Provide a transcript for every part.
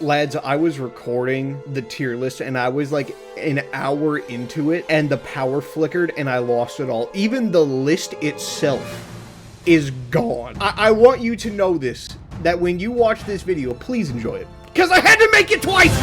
Lads, I was recording the tier list and I was like an hour into it and the power flickered and I lost it all. Even the list itself is gone. I want you to know this, that when you watch this video, please enjoy it. Because I had to make it twice!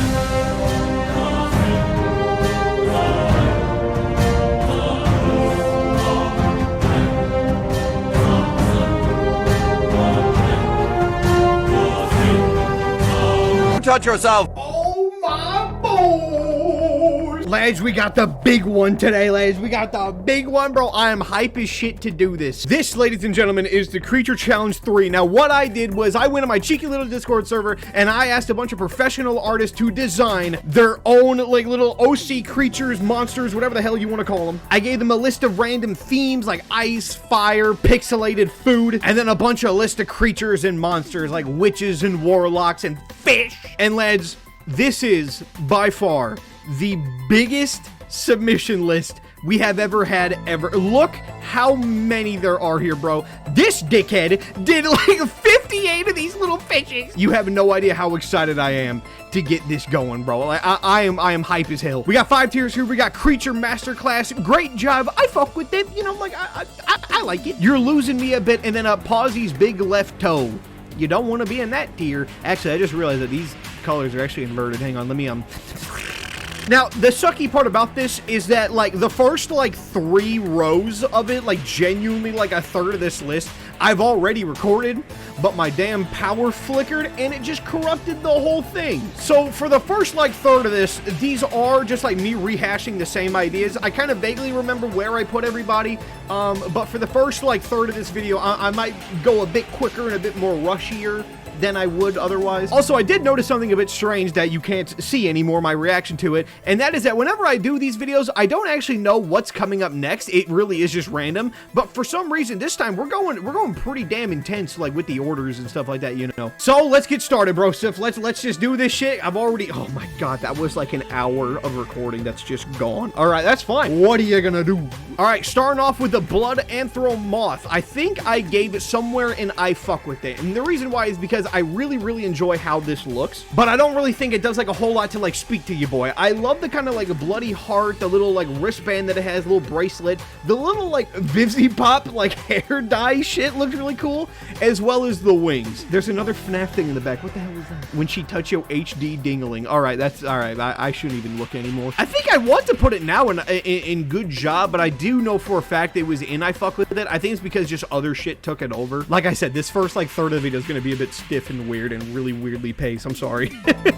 Touch yourself. Oh my boy! Lads, we got the big one today, lads. We got the big one, bro. I am hype as shit to do this. This, ladies and gentlemen, is the Creature Challenge 3. Now, what I did was I went on my cheeky little Discord server and I asked a bunch of professional artists to design their own, like, little OC creatures, monsters, whatever the hell you want to call them. I gave them a list of random themes like ice, fire, pixelated food, and then a bunch of list of creatures and monsters like witches and warlocks and fish. And lads, this is by far the biggest submission list we have ever had ever. Look how many there are here, bro. This dickhead did like 58 of these little fishes. You have no idea how excited I am to get this going, bro. Like, I am hype as hell. We got 5 tiers here. We got Creature Masterclass. Great job. I fuck with it. You know, like, I like it. You're losing me a bit. And then Pawsy's big left toe. You don't want to be in that tier. Actually, I just realized that these colors are actually inverted. Hang on, let me, Now, the sucky part about this is that, like, the first, like, 3 rows of it, like, genuinely, like, a third of this list, I've already recorded, but my damn power flickered, and it just corrupted the whole thing. So, for the first, like, third of this, these are just, like, me rehashing the same ideas. I kind of vaguely remember where I put everybody, but for the first, like, third of this video, I might go a bit quicker and a bit more rushier than I would otherwise. Also, I did notice something a bit strange that you can't see anymore, my reaction to it, and that is that whenever I do these videos, I don't actually know what's coming up next. It really is just random, but for some reason, this time, we're going pretty damn intense, like, with the orders and stuff like that, you know. So, let's get started, bro. So, let's just do this shit. I've already, oh my god, that was like an hour of recording that's just gone. All right, that's fine. What are you gonna do? All right, starting off with the Blood Anthro Moth. I think I gave it somewhere and I fuck with it, and the reason why is because I really enjoy how this looks, but I don't really think it does like a whole lot to like speak to you, boy. I love the kind of like bloody heart, the little like wristband that it has, little bracelet, the little like Vivzy Pop like hair dye shit looks really cool, as well as the wings. There's another FNAF thing in the back. What the hell is that? When she touch your HD dingling. All right, that's all right. I shouldn't even look anymore. I think I want to put it now in good job, but I do know for a fact it was in I fuck with it. I think it's because just other shit took it over. Like I said, this first like third of the video is going to be a bit stiff and weird and really weirdly paced. I'm sorry.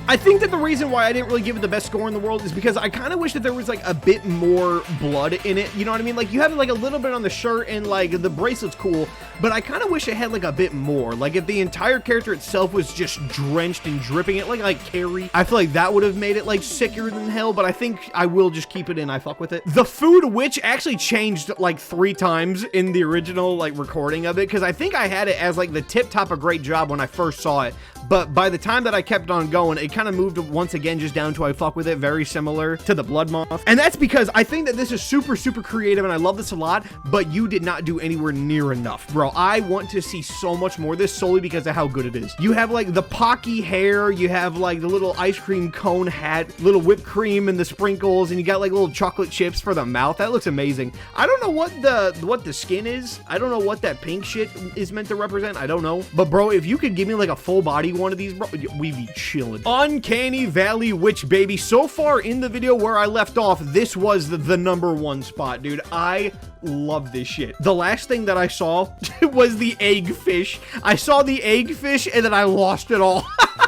I think that the reason why I didn't really give it the best score in the world is because I kind of wish that there was like a bit more blood in it. You know what I mean? Like you have like a little bit on the shirt and like the bracelet's cool, but I kind of wish it had like a bit more. Like if the entire character itself was just drenched and dripping it like Carrie, I feel like that would have made it like sicker than hell, but I think I will just keep it in I fuck with it. The food witch actually changed like 3 times in the original like recording of it, because I think I had it as like the tip top a great job when I first saw it, but by the time that I kept on going, it kind of moved once again just down to I fuck with it, very similar to the Blood Moth. And that's because I think that this is super creative and I love this a lot, but you did not do anywhere near enough, bro. I want to see so much more of this solely because of how good it is. You have like the pocky hair, you have like the little ice cream cone hat, little whipped cream and the sprinkles, and you got like little chocolate chips for the mouth. That looks amazing. I don't know what the skin is. I don't know what that pink shit is meant to represent. I don't know. But bro, if you could give me like a full body one of these, bro, we'd be chilling. Uncanny Valley Witch, baby. So far in the video where I left off, this was the #1 spot, dude. I love this shit. The last thing that I saw was the egg fish. I saw the egg fish and then I lost it all.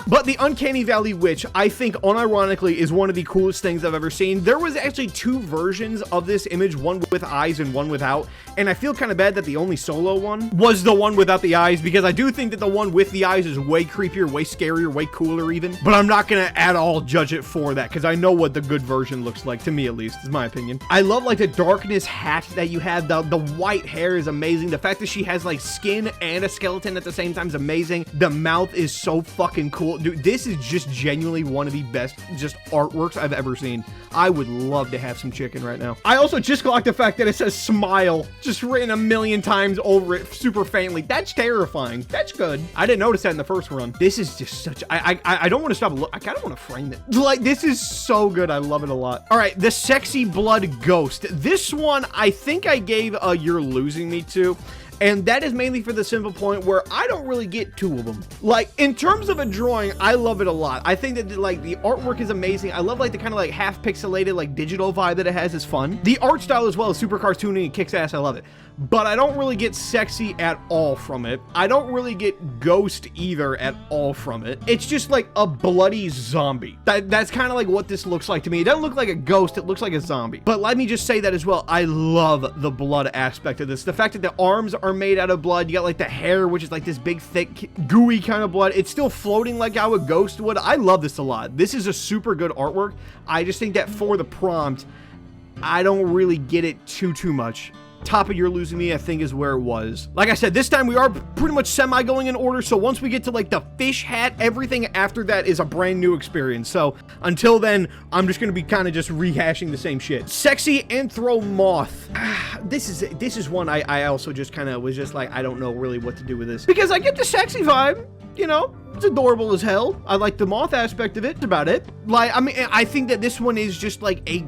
But the Uncanny Valley Witch, I think, unironically, is one of the coolest things I've ever seen. There was actually 2 versions of this image, one with eyes and one without, and I feel kind of bad that the only solo one was the one without the eyes, because I do think that the one with the eyes is way creepier, way scarier, way cooler even, but I'm not gonna at all judge it for that, because I know what the good version looks like, to me at least, is my opinion. I love, like, the darkness hat that you have. The white hair is amazing. The fact that she has, like, skin and a skeleton at the same time is amazing. The mouth is so fucking cool. Dude, this is just genuinely one of the best just artworks I've ever seen. I would love to have some chicken right now. I also just clocked the fact that it says smile just written a million times over it super faintly. That's terrifying. That's good. I didn't notice that in the first run. This is just such, I don't want to stop. I kind of want to frame it. Like, this is so good. I love it a lot. All right, the Sexy Blood Ghost. This one, I think I gave a You're Losing Me to. And that is mainly for the simple point where I don't really get two of them. Like, in terms of a drawing, I love it a lot. I think that, like, the artwork is amazing. I love, like, the kind of, like, half-pixelated, like, digital vibe that it has is fun. The art style as well is super cartoony and kicks ass. I love it. But I don't really get sexy at all from it. I don't really get ghost either at all from it. It's just, like, a bloody zombie. That's kind of, like, what this looks like to me. It doesn't look like a ghost. It looks like a zombie. But let me just say that as well. I love the blood aspect of this. The fact that the arms are made out of blood. You got like the hair, which is like this big, thick, gooey kind of blood. It's still floating like how a ghost would. I love this a lot. This is a super good artwork. I just think that for the prompt, I don't really get it too much. Top of You're Losing Me, I think, is where it was. Like I said, this time we are pretty much semi going in order. So once we get to like the fish hat, everything after that is a brand new experience. So until then, I'm just going to be kind of just rehashing the same shit. Sexy Anthromoth. This is one I also just kind of was just like, I don't know really what to do with this, because I get the sexy vibe, you know. It's adorable as hell. I like the moth aspect of it. That's about it. Like, I mean, I think that this one is just like a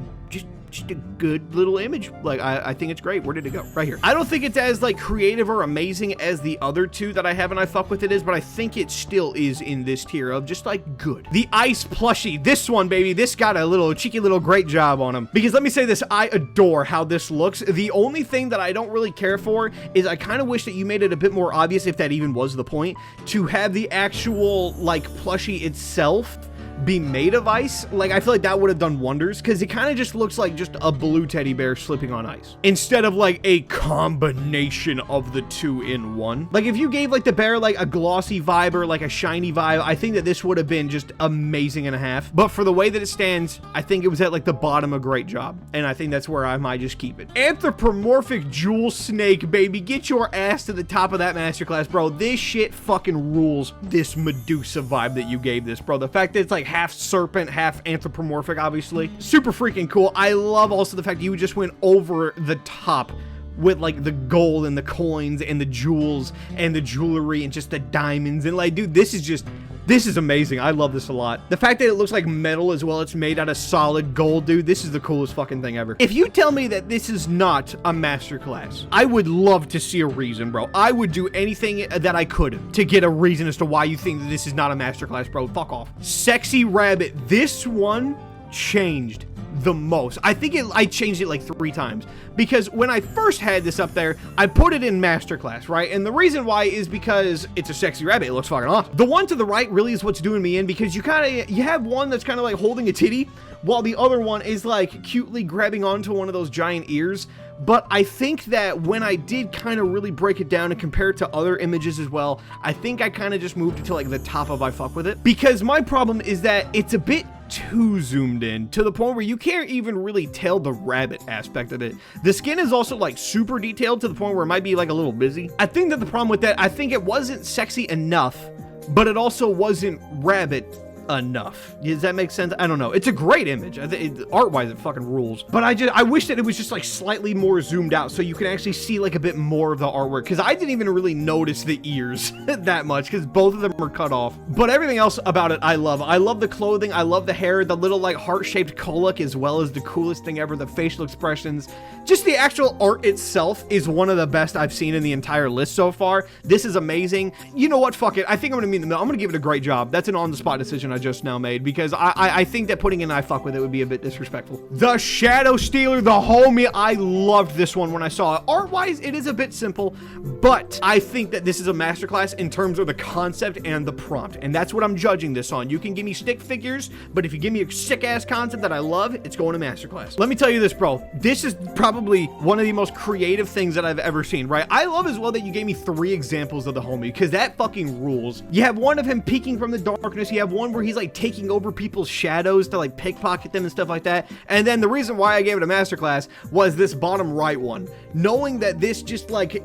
just a good little image. Like, I think it's great. Where did it go? Right here. I don't think it's as like creative or amazing as the other two that I have and I fuck with it is, but I think it still is in this tier of just like good. The ice plushie. This one, baby, this got a little cheeky little great job on him, because let me say this, I adore how this looks. The only thing that I don't really care for is I kind of wish that you made it a bit more obvious, if that even was the point, to have the actual like plushie itself be made of ice. Like, I feel like that would have done wonders, because it kind of just looks like just a blue teddy bear slipping on ice instead of like a combination of the two in one. Like, if you gave like the bear like a glossy vibe or like a shiny vibe, I think that this would have been just amazing and a half. But for the way that it stands, I think it was at like the bottom a great job, and I think that's where I might just keep it. Anthropomorphic jewel snake, baby, get your ass to the top of that masterclass, bro. This shit fucking rules. This Medusa vibe that you gave this, bro. The fact that it's like half serpent, half anthropomorphic, obviously. Super freaking cool. I love also the fact that you just went over the top with like the gold and the coins and the jewels and the jewelry and just the diamonds. And like, dude, this is amazing. I love this a lot. The fact that it looks like metal as well, it's made out of solid gold, dude. This is the coolest fucking thing ever. If you tell me that this is not a masterclass, I would love to see a reason, bro. I would do anything that I could to get a reason as to why you think that this is not a masterclass, bro. Fuck off. Sexy Rabbit. This one changed the most. I think I changed it like 3 times, because when I first had this up there, I put it in masterclass, right? And the reason why is because it's a sexy rabbit. It looks fucking awesome. The one to the right really is what's doing me in, because you have one that's kind of like holding a titty, while the other one is like cutely grabbing onto one of those giant ears. But I think that when I did kind of really break it down and compare it to other images as well, I think I kind of just moved it to like the top of I fuck with it, because my problem is that it's a bit too zoomed in to the point where you can't even really tell the rabbit aspect of it. The skin is also like super detailed to the point where it might be like a little busy. I think that the problem with that, I think it wasn't sexy enough, but it also wasn't rabbit enough. Does that make sense? I don't know. It's a great image. Art-wise, it fucking rules. But I wish that it was just like slightly more zoomed out so you can actually see like a bit more of the artwork, because I didn't even really notice the ears that much, because both of them were cut off. But everything else about it, I love. I love the clothing. I love the hair, the little like heart-shaped kolak, as well as the coolest thing ever, the facial expressions. Just the actual art itself is one of the best I've seen in the entire list so far. This is amazing. You know what? Fuck it. I think I'm gonna meet in the middle. I'm gonna give it a great job. That's an on-the-spot decision I just now made, because I think that putting in I fuck with it would be a bit disrespectful. The Shadow Stealer, the homie. I loved this one when I saw it. Art-wise, it is a bit simple, but I think that this is a masterclass in terms of the concept and the prompt, and that's what I'm judging this on. You can give me stick figures, but if you give me a sick-ass concept that I love, it's going to masterclass. Let me tell you this, bro. This is probably one of the most creative things that I've ever seen, right? I love as well that you gave me 3 examples of the homie, because that fucking rules. You have one of him peeking from the darkness. You have one where he's like taking over people's shadows to like pickpocket them and stuff like that. And then the reason why I gave it a masterclass was this bottom right one. Knowing that this just like,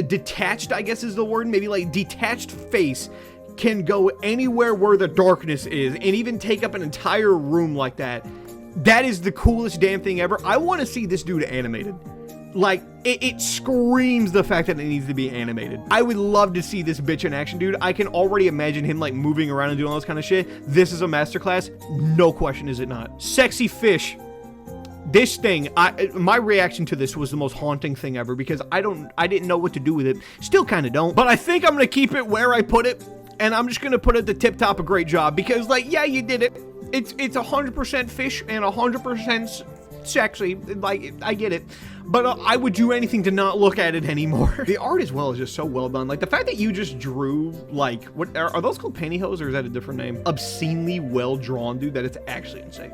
detached, I guess is the word, maybe like detached face can go anywhere where the darkness is and even take up an entire room like that. That is the coolest damn thing ever. I want to see this dude animated. Like, it screams the fact that it needs to be animated. I would love to see this bitch in action, dude. I can already imagine him, like, moving around and doing all this kind of shit. This is a masterclass. No question, is it not? Sexy fish. This thing, my reaction to this was the most haunting thing ever because I didn't know what to do with it. Still kind of don't. But I think I'm going to keep it where I put it. And I'm just going to put it at the tip top, a great job. Because, like, yeah, you did it. It's 100% fish and 100% sexy. Like, I get it. But I would do anything to not look at it anymore. The art as well is just so well done. Like, the fact that you just drew, like, what are those called pantyhose or is that a different name? Obscenely well drawn, dude. That it's actually insane.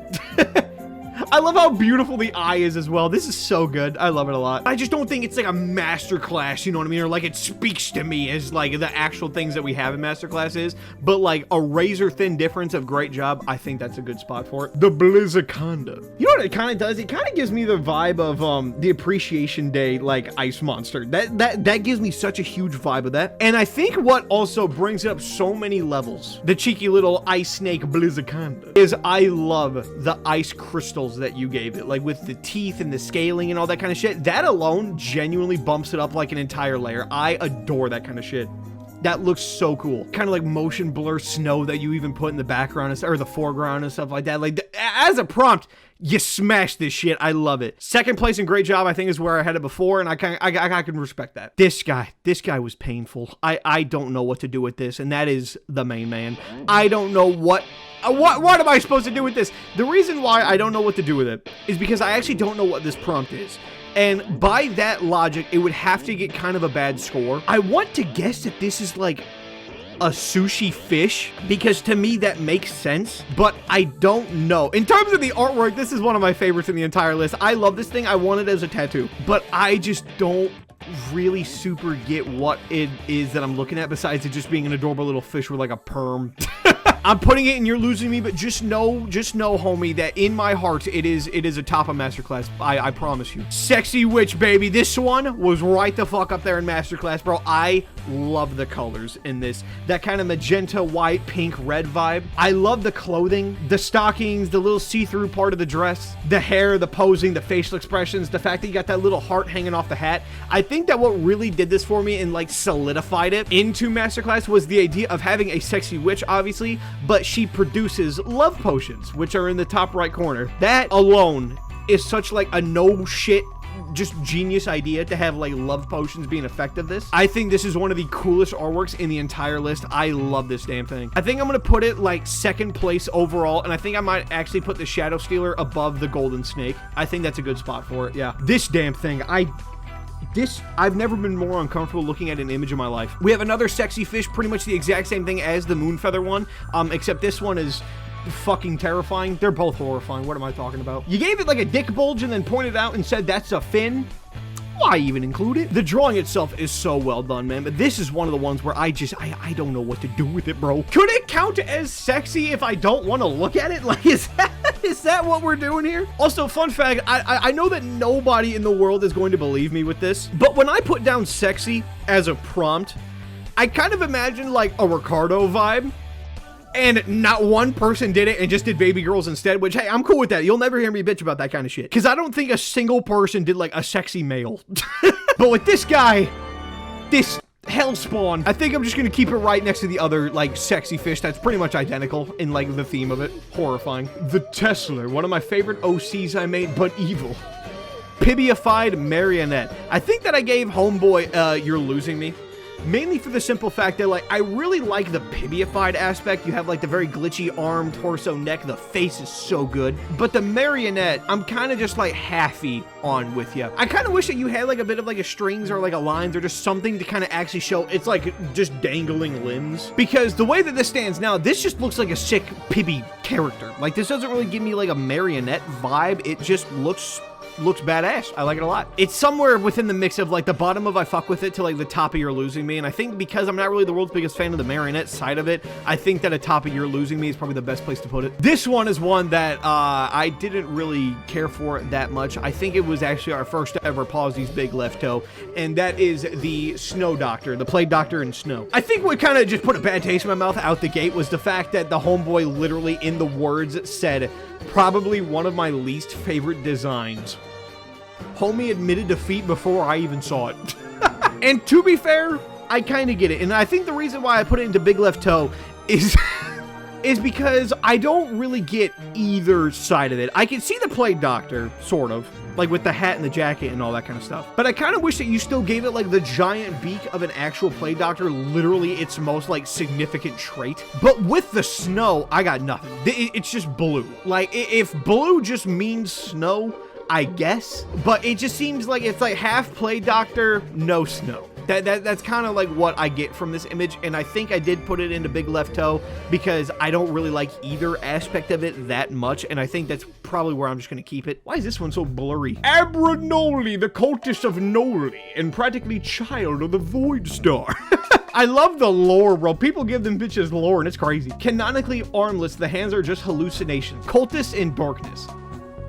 I love how beautiful the eye is as well. This is so good. I love it a lot. I just don't think it's like a masterclass, you know what I mean? Or like it speaks to me as like the actual things that we have in masterclass is. But like a razor thin difference of great job, I think that's a good spot for it. The Blizzaconda. You know what it kind of does? It kind of gives me the vibe of the Appreciation Day like ice monster. That gives me such a huge vibe of that. And I think what also brings up so many levels, the cheeky little ice snake Blizzaconda, is I love the ice crystals that you gave it, like with the teeth and the scaling and all that kind of shit. That alone genuinely bumps it up like an entire layer. I adore that kind of shit. That looks so cool. Kind of like motion blur snow that you even put in the background or the foreground and stuff like that. Like as a prompt, you smash this shit. I love it. Second place and great job, I think, is where I had it before, and I can respect that. This guy was painful. I don't know what to do with this, and that is the main man. I don't know what am I supposed to do with this? The reason why I don't know what to do with it is because I actually don't know what this prompt is. And by that logic, it would have to get kind of a bad score. I want to guess that this is like a sushi fish, because to me that makes sense, but I don't know. In terms of the artwork, this is one of my favorites in the entire list. I love this thing. I want it as a tattoo, but I just don't really super get what it is that I'm looking at besides it just being an adorable little fish with like a perm. I'm putting it and you're losing me, but just know, homie, that in my heart, it is a top of Masterclass. I promise you. Sexy Witch, baby. This one was right the fuck up there in Masterclass, bro. I love the colors in this. That kind of magenta, white, pink, red vibe. I love the clothing, the stockings, the little see-through part of the dress, the hair, the posing, the facial expressions, the fact that you got that little heart hanging off the hat. I think that what really did this for me and like solidified it into Masterclass was the idea of having a sexy witch, obviously, but she produces love potions, which are in the top right corner. That alone is such like a no shit, just genius idea to have like love potions being effective this. I think this is one of the coolest artworks in the entire list. I love this damn thing. I think I'm gonna put it like second place overall, and I think I might actually put the Shadow Stealer above the Golden Snake. I think that's a good spot for it, yeah. This damn thing, I've never been more uncomfortable looking at an image in my life. We have another sexy fish, pretty much the exact same thing as the Moonfeather one, except this one is fucking terrifying. They're both horrifying. What am I talking about? You gave it like a dick bulge and then pointed out and said that's a fin. Why even include it? The drawing itself is so well done, man, but this is one of the ones where I don't know what to do with it, bro. Could it count as sexy if I don't want to look at it? Like, is that what we're doing here? Also, fun fact, I know that nobody in the world is going to believe me with this, but when I put down sexy as a prompt, I kind of imagine like a Ricardo vibe. And not one person did it and just did baby girls instead, which, hey, I'm cool with that. You'll never hear me bitch about that kind of shit. Because I don't think a single person did, like, a sexy male. But with this guy, this hellspawn, I think I'm just going to keep it right next to the other, like, sexy fish that's pretty much identical in, like, the theme of it. Horrifying. The Tesla, one of my favorite OCs I made, but evil. Pibified Marionette. I think that I gave Homeboy, You're Losing Me. Mainly for the simple fact that, like, I really like the pibified aspect. You have, like, the very glitchy arm, torso, neck. The face is so good. But the marionette, I'm kind of just, like, halfy on with you. I kind of wish that you had, like, a bit of, like, a strings or, like, a lines or just something to kind of actually show it's, like, just dangling limbs. Because the way that this stands now, this just looks like a sick Pibby character. Like, this doesn't really give me, like, a marionette vibe. It just looks looks badass. I like it a lot. It's somewhere within the mix of like the bottom of I fuck with it to like the top of You're Losing Me. And I think because I'm not really the world's biggest fan of the marionette side of it, I think that a top of You're Losing Me is probably the best place to put it. This one is one that I didn't really care for that much. I think it was actually our first ever Pawsy's Big Left Toe, and that is the Snow Doctor, the Plague Doctor in Snow. I think what kind of just put a bad taste in my mouth out the gate was the fact that the homeboy literally in the words said, probably one of my least favorite designs. Homie admitted defeat before I even saw it. And to be fair, I kind of get it. And I think the reason why I put it into Big Left Toe is is because I don't really get either side of it. I can see the Plague Doctor, sort of, like with the hat and the jacket and all that kind of stuff. But I kind of wish that you still gave it like the giant beak of an actual Plague Doctor, literally its most like significant trait. But with the snow, I got nothing. It's just blue. Like if blue just means snow, I guess. But it just seems like it's like half Plague Doctor, no snow. That's kind of like what I get from this image, and I think I did put it into Big Left Toe because I don't really like either aspect of it that much, and I think that's probably where I'm just going to keep it. Why is this one so blurry? Abranoli, the cultist of Noli, and practically child of the Void Star. I love the lore, bro. People give them bitches lore, and it's crazy. Canonically armless, the hands are just hallucinations. Cultists in darkness.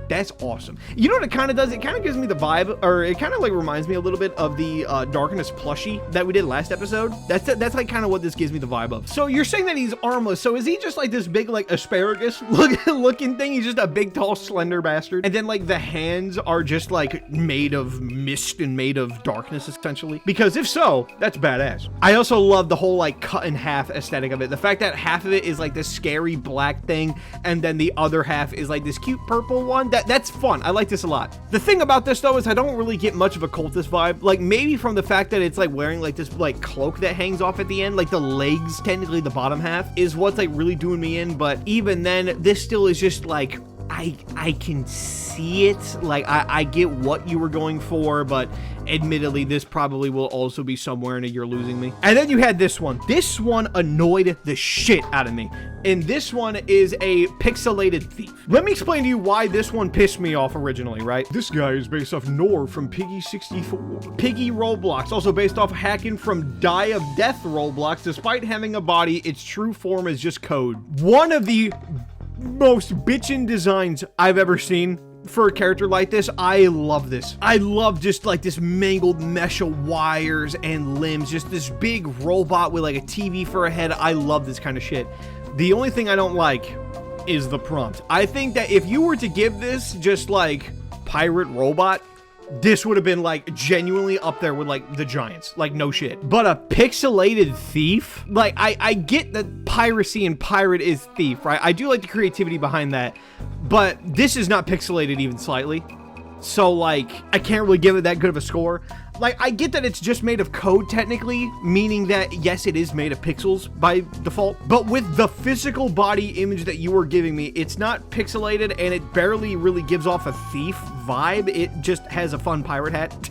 That's awesome. You know what it kind of does? It kind of gives me the vibe, or it kind of like reminds me a little bit of the Darkness plushie that we did last episode. That's like kind of what this gives me the vibe of. So you're saying that he's armless. So is he just like this big like asparagus looking thing? He's just a big, tall, slender bastard. And then like the hands are just like made of mist and made of darkness essentially. Because if so, that's badass. I also love the whole like cut in half aesthetic of it. The fact that half of it is like this scary black thing, and then the other half is like this cute purple one. That's fun. I like this a lot. The thing about this though is I don't really get much of a cultist vibe. Like maybe from the fact that it's like wearing like this like cloak that hangs off at the end, like the legs, technically the bottom half, is what's like really doing me in. But even then, this still is just like, I can see it. Like I get what you were going for, but admittedly, this probably will also be somewhere in a You're Losing Me. And then you had this one. This one annoyed the shit out of me. And this one is a pixelated thief. Let me explain to you why this one pissed me off originally, right? This guy is based off Nor from Piggy 64. Piggy Roblox, also based off Hacking from Die of Death Roblox. Despite having a body, its true form is just code. One of the most bitchin' designs I've ever seen for a character like this. I love this. I love just like this mangled mesh of wires and limbs, just this big robot with like a TV for a head. I love this kind of shit. The only thing I don't like is the prompt. I think that if you were to give this just like pirate robot, this would have been like genuinely up there with like the giants, like no shit. But a pixelated thief, like I get that piracy and pirate is thief, right? I do like the creativity behind that, but this is not pixelated even slightly. So like, I can't really give it that good of a score. Like, I get that it's just made of code technically, meaning that yes, it is made of pixels by default, but with the physical body image that you were giving me, it's not pixelated and it barely really gives off a thief vibe. It just has a fun pirate hat.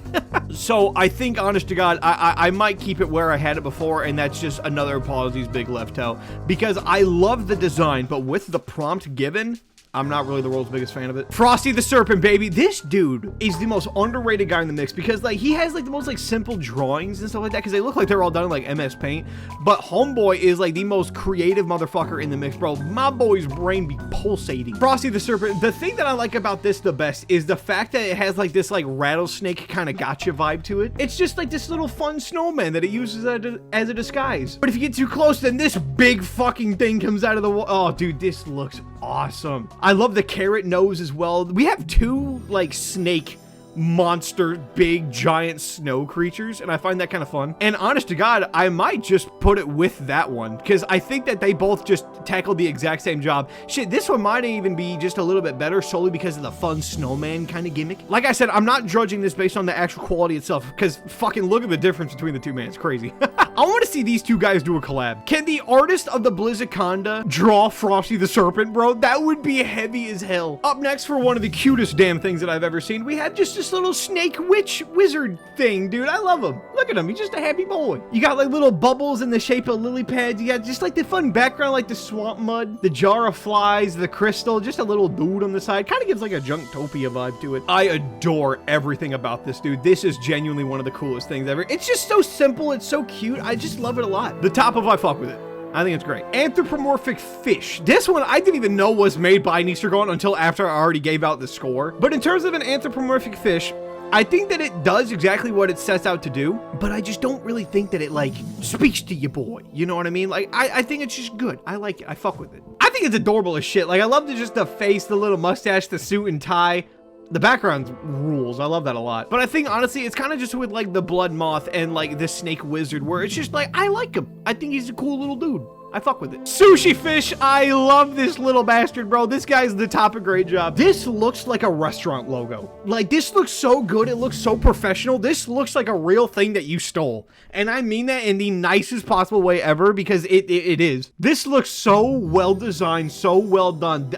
So I think, honest to God, I might keep it where I had it before, and that's just another Pawsy's Big Left Toe, because I love the design, but with the prompt given, I'm not really the world's biggest fan of it. Frosty the Serpent, baby. This dude is the most underrated guy in the mix because like he has like the most like simple drawings and stuff like that because they look like they're all done in like MS Paint. But homeboy is like the most creative motherfucker in the mix, bro. My boy's brain be pulsating. Frosty the Serpent. The thing that I like about this the best is the fact that it has like this like rattlesnake kind of gotcha vibe to it. It's just like this little fun snowman that it uses as a disguise. But if you get too close, then this big fucking thing comes out of the wall. Oh, dude, this looks awesome. I love the carrot nose as well. We have two like snake monster big giant snow creatures, and I find that kind of fun. And honest to God, I might just put it with that one because I think that they both just tackled the exact same job. Shit, this one might even be just a little bit better solely because of the fun snowman kind of gimmick. Like I said, I'm not judging this based on the actual quality itself because fucking look at the difference between the two, man. It's crazy. I want to see these two guys do a collab. Can the artist of the Blizzaconda draw Frosty the Serpent, bro? That would be heavy as hell. Up next, for one of the cutest damn things that I've ever seen, we had just this little snake witch wizard thing, dude. I love him. Look at him. He's just a happy boy. You got like little bubbles in the shape of lily pads. You got just like the fun background, like the swamp mud, the jar of flies, the crystal, just a little dude on the side. Kind of gives like a Junktopia vibe to it. I adore everything about this, dude. This is genuinely one of the coolest things ever. It's just so simple. It's so cute. I just love it a lot. The top of I fuck with it. I think it's great. Anthropomorphic fish. This one I didn't even know was made by Nistergon until after I already gave out the score. But in terms of an anthropomorphic fish, I think that it does exactly what it sets out to do, but I just don't really think that it like speaks to your boy. You know what I mean? Like, I think it's just good. I like it. I fuck with it. I think it's adorable as shit. Like, I love the face, the little mustache, the suit and tie. The background rules. I love that a lot. But I think, honestly, it's kind of just with, like, the blood moth and, like, the snake wizard, where it's just, like, I like him. I think he's a cool little dude. I fuck with it. Sushi fish. I love this little bastard, bro. This guy's the top. A great job. This looks like a restaurant logo. Like, this looks so good. It looks so professional. This looks like a real thing that you stole. And I mean that in the nicest possible way ever, because it is. This looks so well designed, so well done.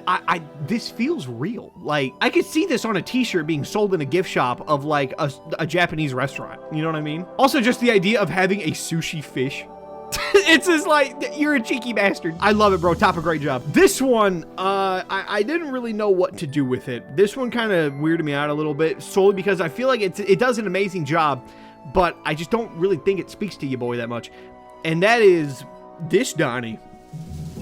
This feels real. Like, I could see this on a t-shirt being sold in a gift shop of like a Japanese restaurant. You know what I mean? Also, just the idea of having a sushi fish. It's just like, you're a cheeky bastard. I love it, bro. Top, a great job. This one, I didn't really know what to do with it. This one kind of weirded me out a little bit, solely because I feel like it does an amazing job, but I just don't really think it speaks to you boy that much. And that is this Donnie.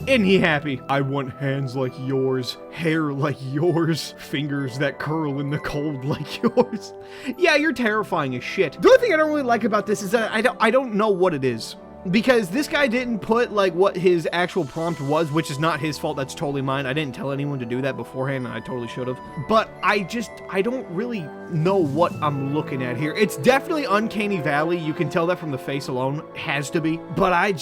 Isn't he happy? I want hands like yours, hair like yours, fingers that curl in the cold like yours. Yeah, you're terrifying as shit. The only thing I don't really like about this is that I don't know what it is. Because this guy didn't put, like, what his actual prompt was, which is not his fault. That's totally mine. I didn't tell anyone to do that beforehand, and I totally should have. But I don't really know what I'm looking at here. It's definitely Uncanny Valley. You can tell that from the face alone. It has to be. But I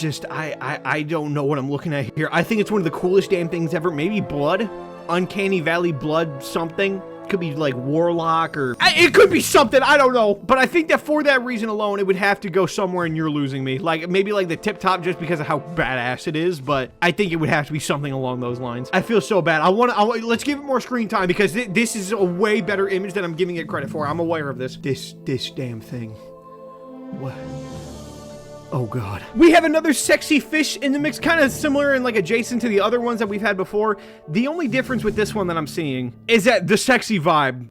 don't know what I'm looking at here. I think it's one of the coolest damn things ever. Maybe blood? Uncanny Valley blood something? Could be like Warlock, or it could be something, I don't know. But I think that for that reason alone, it would have to go somewhere, and you're losing me. Like, maybe like the tip top just because of how badass it is, but I think it would have to be something along those lines. I feel so bad. Let's give it more screen time, because this is a way better image than I'm giving it credit for. I'm aware of this. This damn thing. What? Oh God. We have another sexy fish in the mix, kind of similar and like adjacent to the other ones that we've had before. The only difference with this one that I'm seeing is that the sexy vibe,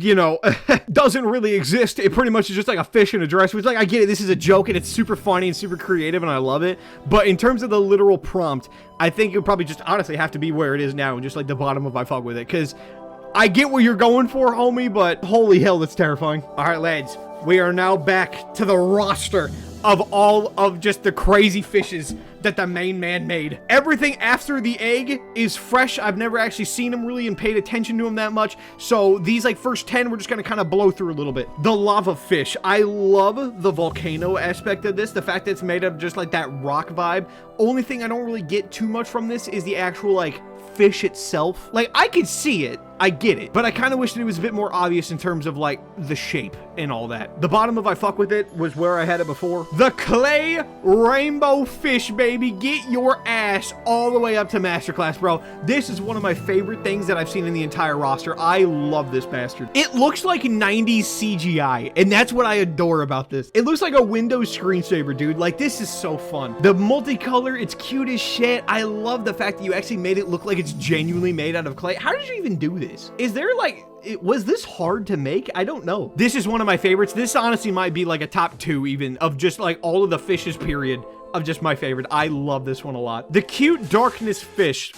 you know, doesn't really exist. It pretty much is just like a fish in a dress, which, like, I get it. This is a joke and it's super funny and super creative and I love it. But in terms of the literal prompt, I think it would probably just honestly have to be where it is now and just like the bottom of I fuck with it. Because I get what you're going for, homie, but holy hell, that's terrifying. All right, lads, we are now back to the roster of all of just the crazy fishes that the main man made. Everything after the egg is fresh. I've never actually seen them really and paid attention to them that much. So these like first 10, we're just gonna kind of blow through a little bit. The lava fish. I love the volcano aspect of this. The fact that it's made of just like that rock vibe. Only thing I don't really get too much from this is the actual like fish itself. Like, I could see it, I get it, but I kind of wish that it was a bit more obvious in terms of like the shape and all that. The bottom of I fuck with it was where I had it before. The clay rainbow fish, baby. Get your ass all the way up to masterclass, bro. This is one of my favorite things that I've seen in the entire roster. I love this bastard. It looks like 90s CGI, and that's what I adore about this. It looks like a Windows screensaver, dude. Like, this is so fun. The multicolor, it's cute as shit. I love the fact that you actually made it look like it's genuinely made out of clay. How did you even do this? Is there like, was this hard to make? I don't know. This is one of my favorites. This honestly might be like a top 2 even of just like all of the fishes period of just my favorite. I love this one a lot. The cute darkness fish.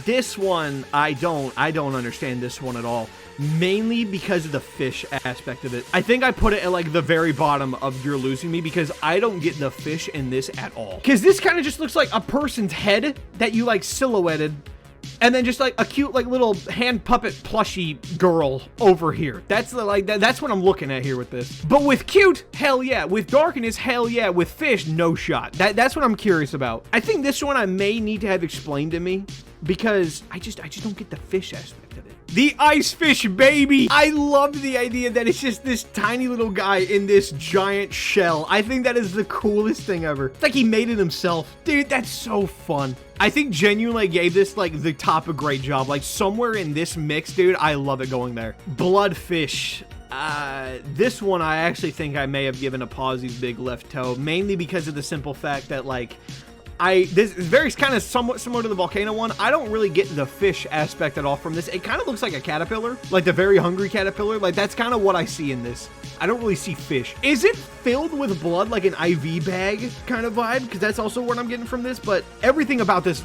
This one, I don't understand this one at all. Mainly because of the fish aspect of it. I think I put it at like the very bottom of You're Losing Me because I don't get the fish in this at all. Because this kind of just looks like a person's head that you like silhouetted, and then just like a cute like little hand puppet plushy girl over here. That's the, like that's what I'm looking at here with this. But with cute, hell yeah. With darkness, hell yeah. With fish, no shot. That's what I'm curious about. I think this one I may need to have explained to me because I just don't get the fish aspect of it. The ice fish, baby. I love the idea that it's just this tiny little guy in this giant shell. I think that is the coolest thing ever. It's like he made it himself. Dude, that's so fun. I think genuinely gave this like the top a great job. Like somewhere in this mix, dude, I love it going there. Bloodfish. This one I actually think I may have given a Pawsy's big left toe, mainly because of the simple fact that like this is very kind of somewhat similar to the volcano one. I don't really get the fish aspect at all from this. It kind of looks like a caterpillar, like the very hungry caterpillar. Like that's kind of what I see in this. I don't really see fish. Is it filled with blood, like an IV bag kind of vibe? Because that's also what I'm getting from this. But everything about this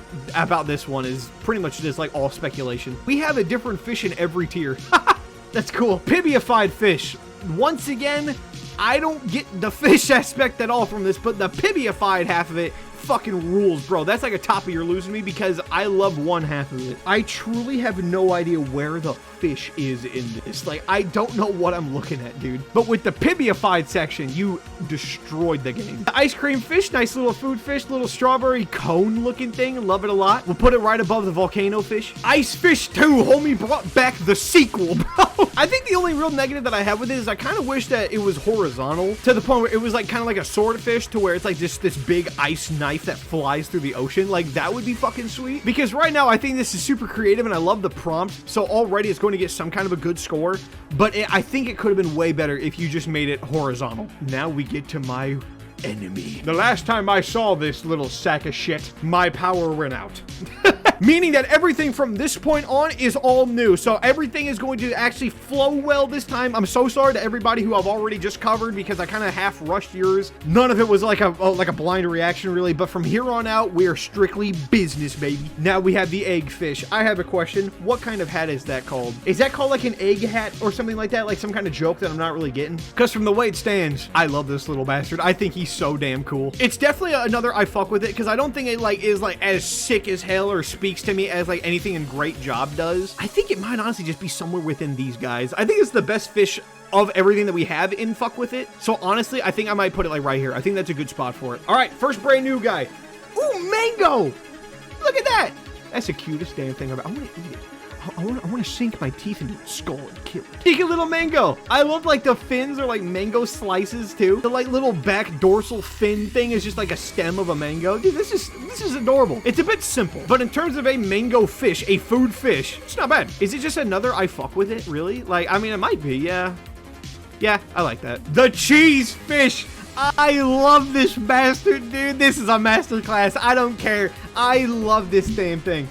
one is pretty much just like all speculation. We have a different fish in every tier. That's cool. Pibified fish. Once again, I don't get the fish aspect at all from this, but the pibified half of it fucking rules, bro. That's like a top of your losing me because I love one half of it. I truly have no idea where the fish is in this. Like, I don't know what I'm looking at, dude. But with the pibified section, you destroyed the game. The ice cream fish, nice little food fish, little strawberry cone looking thing. Love it a lot. We'll put it right above the volcano fish. Ice Fish 2, homie, brought back the sequel, bro. I think the only real negative that I have with it is I kind of wish that it was horizontal to the point where it was like kind of like a swordfish to where it's like just this big ice knife that flies through the ocean. Like that would be fucking sweet, because right now I think this is super creative and I love the prompt, so already it's going to get some kind of a good score, but I think it could have been way better if you just made it horizontal. Now we get to my enemy. The last time I saw this little sack of shit, my power ran out. Meaning that everything from this point on is all new. So everything is going to actually flow well this time. I'm so sorry to everybody who I've already just covered because I kind of half rushed yours. None of it was like a blind reaction really, but from here on out, we are strictly business, baby. Now we have the egg fish. I have a question. What kind of hat is that called? Is that called like an egg hat or something like that? Like some kind of joke that I'm not really getting? Because from the way it stands, I love this little bastard. I think he's so damn cool. It's definitely another I fuck with it because I don't think it like is like as sick as hell or speaks to me as like anything in Great Job does. I think it might honestly just be somewhere within these guys. I think it's the best fish of everything that we have in Fuck With It. So honestly, I think I might put it like right here. I think that's a good spot for it. All right, first brand new guy. Ooh, mango. Look at that. That's the cutest damn thing ever. I want to eat it. I want to sink my teeth into its skull and kill it. Take a little mango. I love like the fins are like mango slices too. The like little back dorsal fin thing is just like a stem of a mango. Dude, this is adorable. It's a bit simple, but in terms of a mango fish, a food fish, it's not bad. Is it just another I fuck with it, really? Like, I mean, it might be, yeah. Yeah, I like that. The cheese fish. I love this bastard, dude. This is a masterclass. I don't care. I love this damn thing.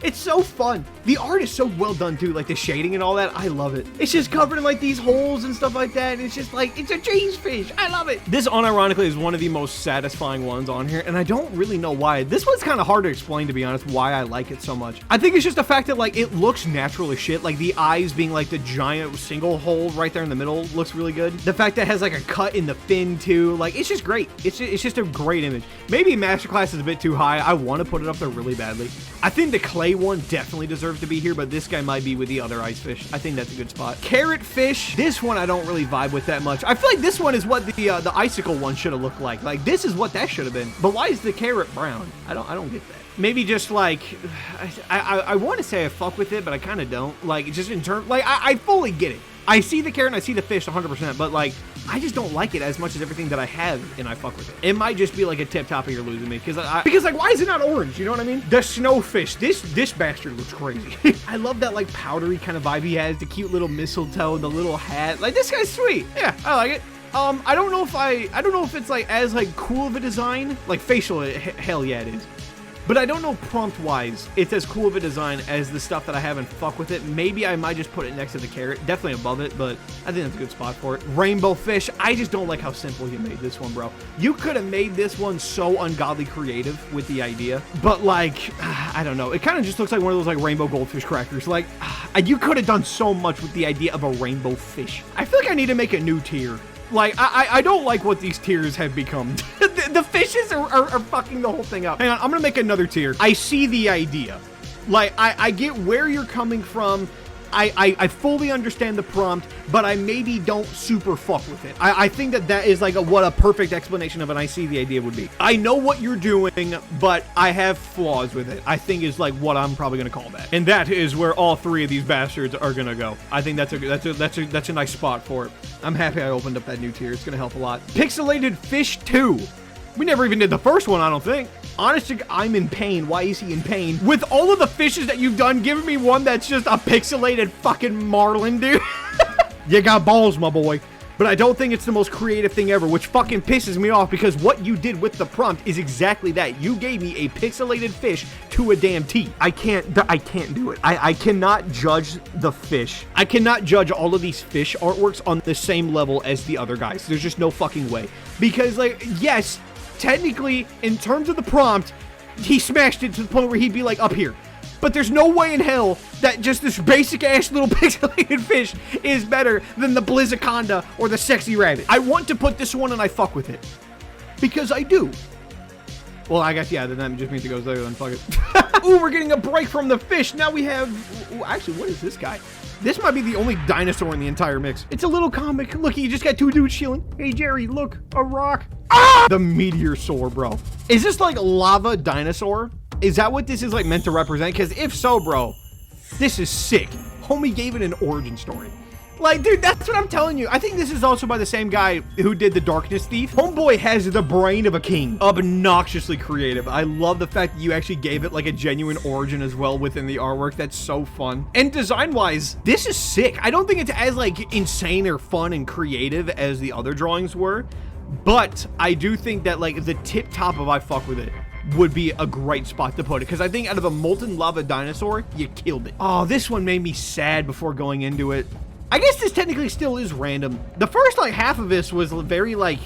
It's so fun. The art is so well done too, like the shading and all that. I love it. It's just covered in like these holes and stuff like that. And it's just like, it's a cheese fish. I love it. This unironically is one of the most satisfying ones on here. And I don't really know why. This one's kind of hard to explain, to be honest, why I like it so much. I think it's just the fact that like it looks natural as shit. Like the eyes being like the giant single hole right there in the middle looks really good. The fact that it has like a cut in the fin too. Like it's just great. It's just a great image. Maybe Masterclass is a bit too high. I want to put it up there really badly. I think the clay one definitely deserves to be here, but this guy might be with the other ice fish. I think that's a good spot. Carrot fish. This one I don't really vibe with that much. I feel like this one is what the icicle one should have looked like. Like this is what that should have been. But why is the carrot brown? I don't get that. Maybe just like, I want to say I fuck with it, but I kind of don't. Like just in terms, like I fully get it. I see the carrot and I see the fish 100%, but like, I just don't like it as much as everything that I have, and I fuck with it. It might just be like a tip top of you're losing me, because like, why is it not orange? You know what I mean? The snowfish. This bastard looks crazy. I love that like powdery kind of vibe he has, the cute little mistletoe, the little hat. Like this guy's sweet. Yeah, I like it. I don't know if it's like as like cool of a design, like facial, hell yeah it is. But I don't know prompt-wise it's as cool of a design as the stuff that I have in Fuck With It. Maybe I might just put it next to the carrot. Definitely above it, but I think that's a good spot for it. Rainbow fish. I just don't like how simple you made this one, bro. You could have made this one so ungodly creative with the idea. But, like, I don't know. It kind of just looks like one of those, like, rainbow goldfish crackers. Like, you could have done so much with the idea of a rainbow fish. I feel like I need to make a new tier. Like, I don't like what these tiers have become. The fishes are fucking the whole thing up. Hang on, I'm gonna make another tier. I see the idea. Like, I get where you're coming from. I fully understand the prompt, but I maybe don't super fuck with it. I think that is like what a perfect explanation of an I see the idea would be. I know what you're doing, but I have flaws with it, I think is like what I'm probably gonna call that. And that is where all three of these bastards are gonna go. I think that's a nice spot for it. I'm happy I opened up that new tier. It's gonna help a lot. Pixelated Fish 2. We never even did the first one, I don't think. Honestly, I'm in pain. Why is he in pain? With all of the fishes that you've done, giving me one that's just a pixelated fucking marlin, dude. You got balls, my boy. But I don't think it's the most creative thing ever, which fucking pisses me off because what you did with the prompt is exactly that. You gave me a pixelated fish to a damn T. I can't do it. I cannot judge the fish. I cannot judge all of these fish artworks on the same level as the other guys. There's just no fucking way. Because, like, yes, technically, in terms of the prompt, he smashed it to the point where he'd be, like, up here. But there's no way in hell that just this basic-ass little pixelated fish is better than the Blizzaconda or the Sexy Rabbit. I want to put this one and I fuck with it. Because I do. Well, I guess, yeah, then that just means it goes there, then fuck it. Ooh, we're getting a break from the fish. Now we have... Ooh, actually, what is this guy? This might be the only dinosaur in the entire mix. It's a little comic. Look, you just got two dudes chilling. Hey, Jerry, look, a rock. Ah! The Meteorosaur, bro. Is this like lava dinosaur? Is that what this is like meant to represent? Because if so, bro, this is sick. Homie gave it an origin story. Like, dude, that's what I'm telling you. I think this is also by the same guy who did The Darkness Thief. Homeboy has the brain of a king. Obnoxiously creative. I love the fact that you actually gave it like a genuine origin as well within the artwork. That's so fun. And design-wise, this is sick. I don't think it's as like insane or fun and creative as the other drawings were, but I do think that like the tip top of I fuck with it would be a great spot to put it, because I think out of a molten lava dinosaur, you killed it. Oh, this one made me sad before going into it. I guess this technically still is random. The first like half of this was very like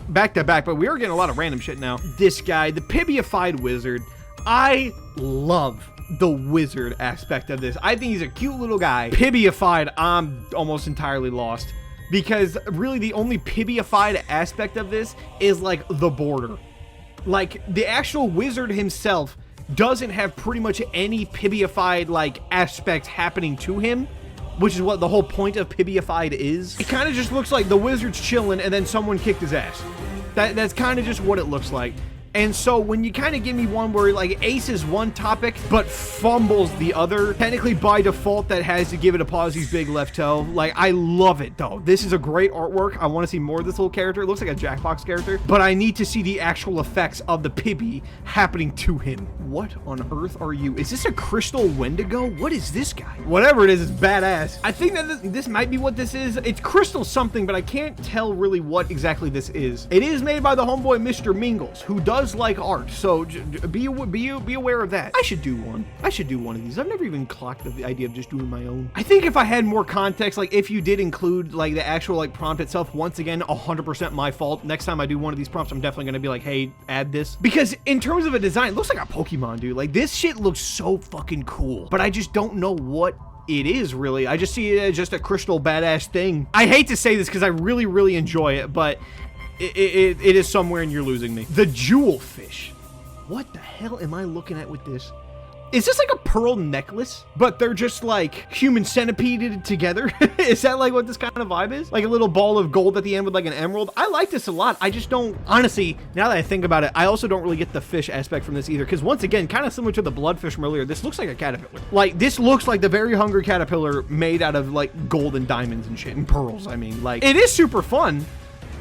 back to back, but we are getting a lot of random shit now. This guy, the Pibified Wizard. I love the wizard aspect of this. I think he's a cute little guy. Pibified, I'm almost entirely lost, because really the only Pibified aspect of this is like the border. Like the actual wizard himself doesn't have pretty much any Pibified like aspect happening to him, which is what the whole point of Pibified is. It kind of just looks like the wizard's chilling and then someone kicked his ass. That's kind of just what it looks like. And so when you kind of give me one where like aces one topic but fumbles the other, technically by default that has to give it a Pawsy's big left toe. Like, I love it though. This is a great artwork. I want to see more of this little character. It looks like a Jackbox character, but I need to see the actual effects of the Pibby happening to him. What on earth are you? Is this a crystal Wendigo? What is this guy? Whatever it is, it's badass. I think that this might be what this is. It's crystal something, but I can't tell really what exactly this is. It is made by the homeboy Mr. Mingles, who does like art, so be aware of that. I should do one. I should do one of these. I've never even clocked the idea of just doing my own. I think if I had more context, like if you did include like the actual like prompt itself, once again, 100% my fault. Next time I do one of these prompts, I'm definitely gonna be like, hey, add this. Because in terms of a design, it looks like a Pokemon, dude. Like this shit looks so fucking cool, but I just don't know what it is really. I just see it as just a crystal badass thing. I hate to say this because I really, really enjoy it, but it is somewhere and you're losing me. The Jewelfish. What the hell am I looking at with this? Is this like a pearl necklace, but they're just like human centipeded together? Is that like what this kind of vibe is? Like a little ball of gold at the end with like an emerald? I like this a lot. I just don't, honestly, now that I think about it, I also don't really get the fish aspect from this either. Because once again, kind of similar to the bloodfish from earlier, this looks like a caterpillar. Like this looks like the very hungry caterpillar made out of like gold and diamonds and shit and pearls. I mean, like it is super fun.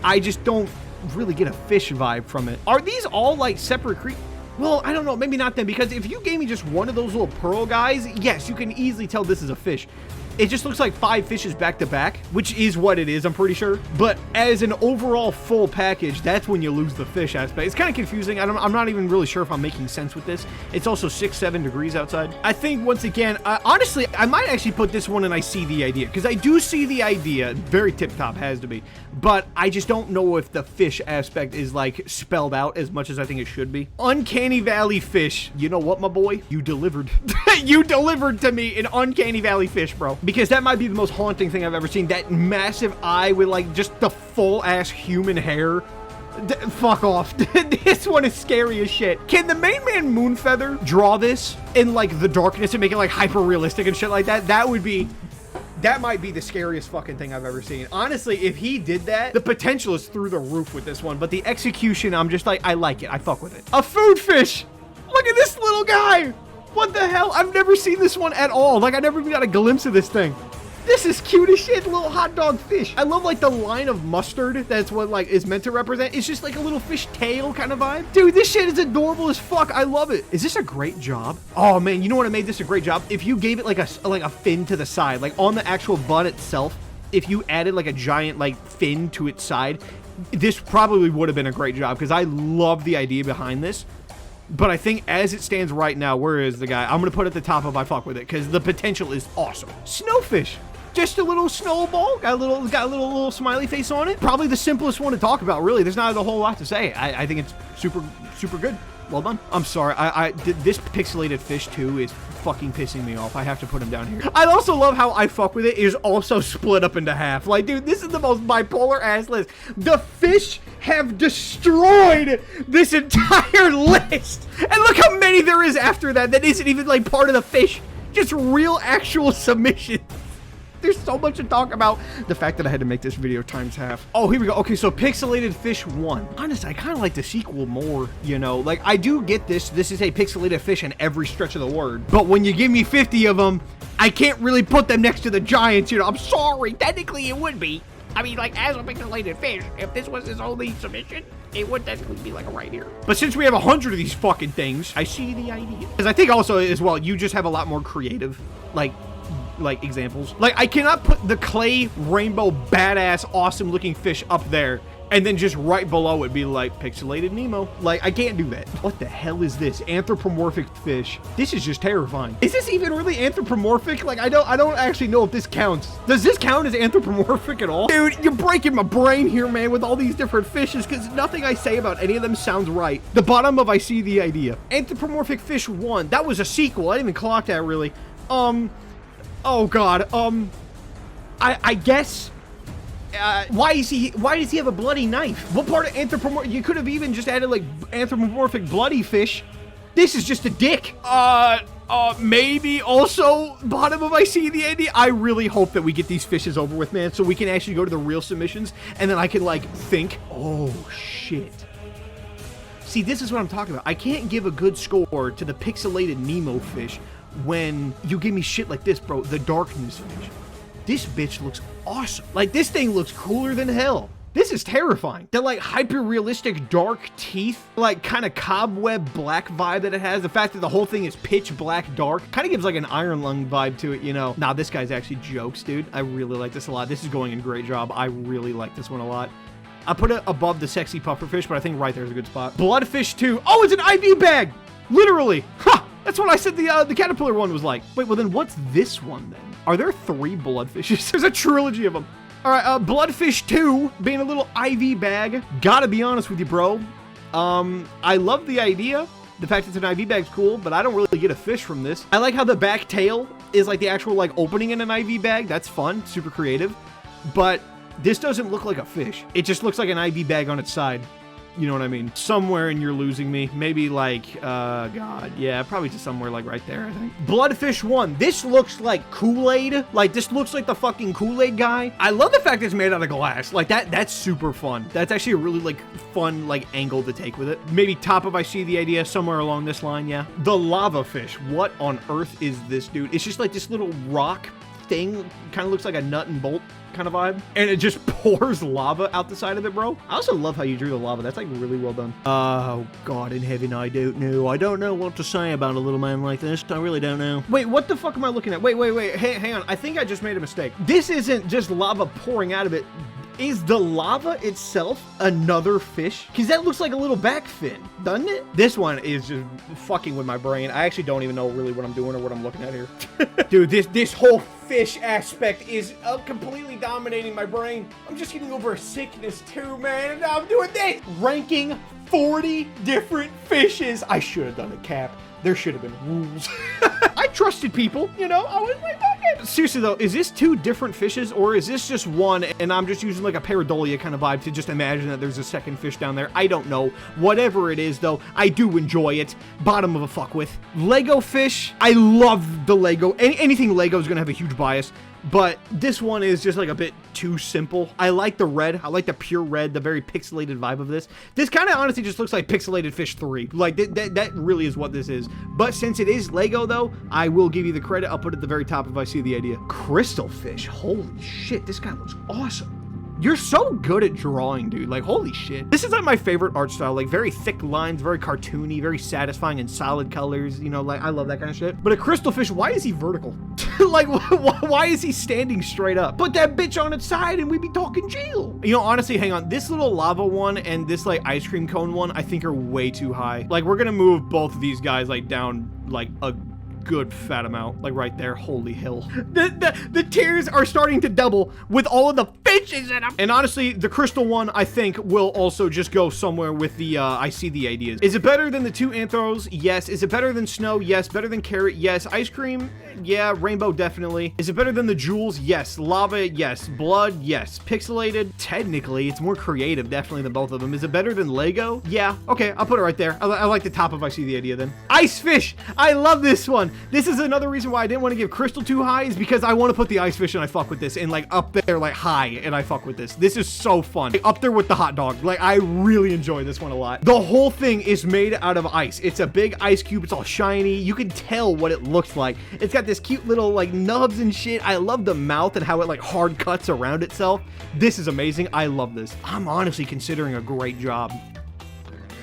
I just don't really get a fish vibe from it. Are these all like separate creatures? Well, I don't know, maybe not then, because if you gave me just one of those little pearl guys, yes, you can easily tell this is a fish. It just looks like 5 fishes back to back, which is what it is, I'm pretty sure. But as an overall full package, that's when you lose the fish aspect. It's kind of confusing. I'm not even really sure if I'm making sense with this. It's also 6-7 degrees outside. I think, once again, honestly, I might actually put this one and I see the idea, because I do see the idea. Very tip-top has to be. But I just don't know if the fish aspect is, like, spelled out as much as I think it should be. Uncanny Valley Fish. You know what, my boy? You delivered. You delivered to me an Uncanny Valley Fish, bro. Because that might be the most haunting thing I've ever seen. That massive eye with like just the full ass human hair. Fuck off. This one is scary as shit. Can the main man Moonfeather draw this in like the darkness and make it like hyper realistic and shit like that? That would be That might be the scariest fucking thing I've ever seen. Honestly, if he did that, the potential is through the roof with this one, but the execution, I'm just like, I like it. I fuck with it. A food fish. Look at this little guy. What the hell? I've never seen this one at all. Like, I never even got a glimpse of this thing. This is cute as shit, little hot dog fish. I love like the line of mustard. That's what like is meant to represent. It's just like a little fish tail kind of vibe. Dude, this shit is adorable as fuck. I love it. Is this a great job? Oh man, you know what made this a great job? If you gave it like a fin to the side, like on the actual bud itself, if you added like a giant like fin to its side, this probably would have been a great job because I love the idea behind this. But I think as it stands right now, where is the guy? I'm going to put it at the top of I fuck with it because the potential is awesome. Snowfish. Just a little snowball. Got a little smiley face on it. Probably the simplest one to talk about, really. There's not a whole lot to say. I think it's super good. Well done. I'm sorry. This pixelated fish, too, is fucking pissing me off. I have to put him down here. I also love how I fuck with it is also split up into half. Like, dude, this is the most bipolar ass list. The fish have destroyed this entire list. And look how many there is after that isn't even like part of the fish. Just real actual submissions. There's so much to talk about. The fact that I had to make this video times half. Oh, here we go. Okay, so Pixelated Fish 1. Honestly, I kind of like the sequel more, you know. Like, I do get this. This is a pixelated fish in every stretch of the word. But when you give me 50 of them, I can't really put them next to the giants, you know. I'm sorry. Technically, it would be. I mean, like, as a pixelated fish, if this was his only submission, it would technically be, like, right here. But since we have 100 of these fucking things, I see the idea. Because I think also, as well, you just have a lot more creative, like examples. Like, I cannot put the clay rainbow badass awesome looking fish up there and then just right below it be like pixelated Nemo. Like, I can't do that. What the hell is this? Anthropomorphic fish. This is just terrifying. Is this even really anthropomorphic? Like, I don't actually know if this counts. Does this count as anthropomorphic at all? Dude, you're breaking my brain here, man, with all these different fishes because nothing I say about any of them sounds right. The bottom of I see the idea. Anthropomorphic Fish 1. That was a sequel. I didn't even clock that really. Oh god, I guess, why does he have a bloody knife? What part of anthropomorphic, you could have even just added like anthropomorphic bloody fish. This is just a dick. Maybe also bottom of I see the idea. I really hope that we get these fishes over with, man, so we can actually go to the real submissions and then I can like think, oh shit. See, this is what I'm talking about. I can't give a good score to the pixelated Nemo fish when you give me shit like this, bro. The darkness fish. This bitch looks awesome. Like, this thing looks cooler than hell. This is terrifying. The, like, hyper-realistic dark teeth, like, kind of cobweb black vibe that it has. The fact that the whole thing is pitch black dark kind of gives, like, an Iron Lung vibe to it, you know. Nah, this guy's actually jokes, dude. I really like this a lot. This is going in great job. I really like this one a lot. I put it above the sexy pufferfish, but I think right there's a good spot. Bloodfish 2. Oh, it's an IV bag! Literally. Ha! That's what I said the caterpillar one was like. Wait, well then what's this one then? Are there 3 bloodfishes? There's a trilogy of them. All right, Bloodfish 2 being a little IV bag. Gotta be honest with you, bro. I love the idea. The fact that it's an IV bag's cool, but I don't really get a fish from this. I like how the back tail is like the actual like opening in an IV bag. That's fun, super creative. But this doesn't look like a fish. It just looks like an IV bag on its side. You know what I mean? Somewhere and you're losing me. Maybe like, God, yeah, probably just somewhere like right there, I think. Bloodfish 1. This looks like Kool-Aid. Like, this looks like the fucking Kool-Aid guy. I love the fact that it's made out of glass. Like, that's super fun. That's actually a really, like, fun, like, angle to take with it. Maybe top of I see the idea somewhere along this line, yeah. The lava fish. What on earth is this, dude? It's just like this little rock thing. Kind of looks like a nut and bolt kind of vibe, and it just pours lava out the side of it, bro. I also love how you drew the lava. That's like really well done. Oh god in heaven, I don't know what to say about a little man like this. I really don't know. Wait, what the fuck am I looking at? Wait, hang on. I think I just made a mistake. This isn't just lava pouring out of it. Is the lava itself another fish? Because that looks like a little back fin, doesn't it? This one is just fucking with my brain. I actually don't even know really what I'm doing or what I'm looking at here. Dude, this whole fish aspect is completely dominating my brain. I'm just getting over a sickness too, man, and now I'm doing this. Ranking 40 different fishes. I should have done a cap. There should have been rules. I trusted people, you know? I was like, okay. Seriously though, is this 2 different fishes or is this just one and I'm just using like a pareidolia kind of vibe to just imagine that there's a second fish down there? I don't know. Whatever it is though, I do enjoy it. Bottom of a fuck with. Lego fish. I love the Lego. Anything Lego is gonna have a huge bias. but this one is just like a bit too simple. I like the red. I like the pure red, the very pixelated vibe of this. This kind of honestly just looks like Pixelated Fish 3. Like that really is what this is. But since it is Lego though, I will give you the credit. I'll put it at the very top if I see the idea. Crystal fish. Holy shit, this guy looks awesome. You're so good at drawing, dude. Like, holy shit. This is like my favorite art style. Like, very thick lines, very cartoony, very satisfying and solid colors. You know, like, I love that kind of shit. But a crystal fish, why is he vertical? Like, why is he standing straight up? Put that bitch on its side and we be talking jail. You know, honestly, hang on. This little lava one and this, like, ice cream cone one, I think are way too high. Like, we're gonna move both of these guys, like, down, like, a good fat amount, like right there. Holy hell. The tiers are starting to double with all of the fishes in them. And honestly, the crystal one, I think, will also just go somewhere with the, I see the ideas. Is it better than the two anthros? Yes. Is it better than snow? Yes. Better than carrot? Yes. Ice cream? Yeah. Rainbow? Definitely. Is it better than the jewels? Yes. Lava? Yes. Blood? Yes. Pixelated? Technically, it's more creative, definitely, than both of them. Is it better than Lego? Yeah. Okay, I'll put it right there. I like the top if I see the idea then. Ice fish! I love this one. This is another reason why I didn't want to give crystal too high, is because I want to put the ice fish and I fuck with this, and like up there, like high, and I fuck with this. This is so fun. Like, up there with the hot dog. Like, I really enjoy this one a lot. The whole thing is made out of ice. It's a big ice cube. It's all shiny. You can tell what it looks like. It's got this cute little like nubs and shit. I love the mouth and how it like hard cuts around itself. This is amazing. I love this. I'm honestly considering a great job.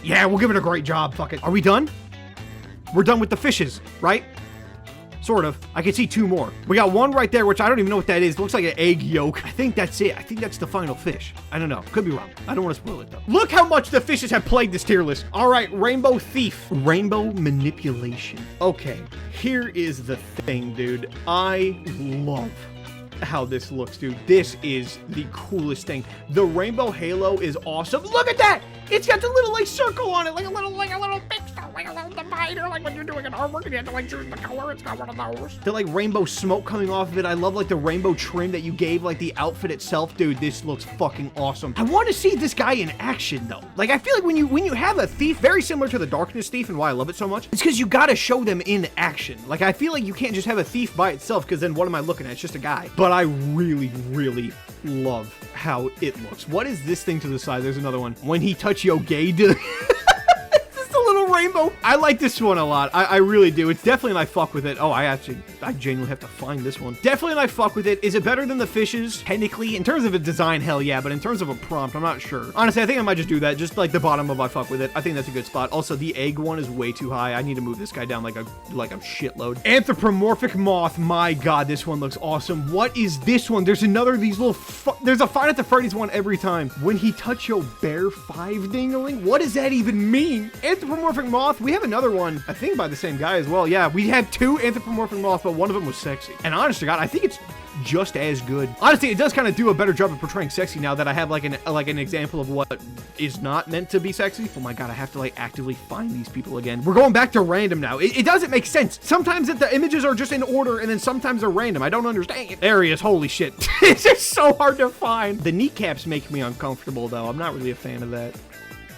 Yeah, we'll give it a great job. Fuck it. Are we done? We're done with the fishes, right? Sort of. I can see two more. We got one right there, which I don't even know what that is. It looks like an egg yolk. I think that's it. I think that's the final fish. I don't know. Could be wrong. I don't want to spoil it, though. Look how much the fishes have plagued this tier list. All right, Rainbow Thief. Rainbow Manipulation. Okay, here is the thing, dude. I love how this looks, dude. This is the coolest thing. The rainbow halo is awesome. Look at that! It's got the little like circle on it, like a little pixel, like a little divider, like when you're doing an artwork and you have to like choose the color. It's got one of those. The like rainbow smoke coming off of it. I love like the rainbow trim that you gave like the outfit itself, dude. This looks fucking awesome. I want to see this guy in action though. Like I feel like when you have a thief, very similar to the Darkness Thief and why I love it so much, it's because you gotta show them in action. Like I feel like you can't just have a thief by itself, because then what am I looking at? It's just a guy. But I really, really love how it looks. What is this thing to the side? There's another one. When he touch yo gay, dude. Little rainbow. I like this one a lot. I really do. It's definitely an I fuck with it. Oh, I genuinely have to find this one. Definitely an I fuck with it. Is it better than the fishes? Technically, in terms of a design, hell yeah, but in terms of a prompt, I'm not sure. Honestly, I think I might just do that. Just like the bottom of I fuck with it. I think that's a good spot. Also, the egg one is way too high. I need to move this guy down like a shitload. Anthropomorphic moth. My God, this one looks awesome. What is this one? There's another of these little, there's a Five Nights at Freddy's one every time. When he touch your bear 5 dingling? What does that even mean? Anthropomorphic moth. We have another one, I think by the same guy as well. Yeah, we have 2 anthropomorphic moths, but one of them was sexy. And honest to God, I think it's just as good. Honestly, it does kind of do a better job of portraying sexy now that I have like an example of what is not meant to be sexy. Oh my God, I have to like actively find these people again. We're going back to random now. It doesn't make sense. Sometimes the images are just in order and then sometimes they're random. I don't understand. There he is. Holy shit. It's just so hard to find. The kneecaps make me uncomfortable though. I'm not really a fan of that.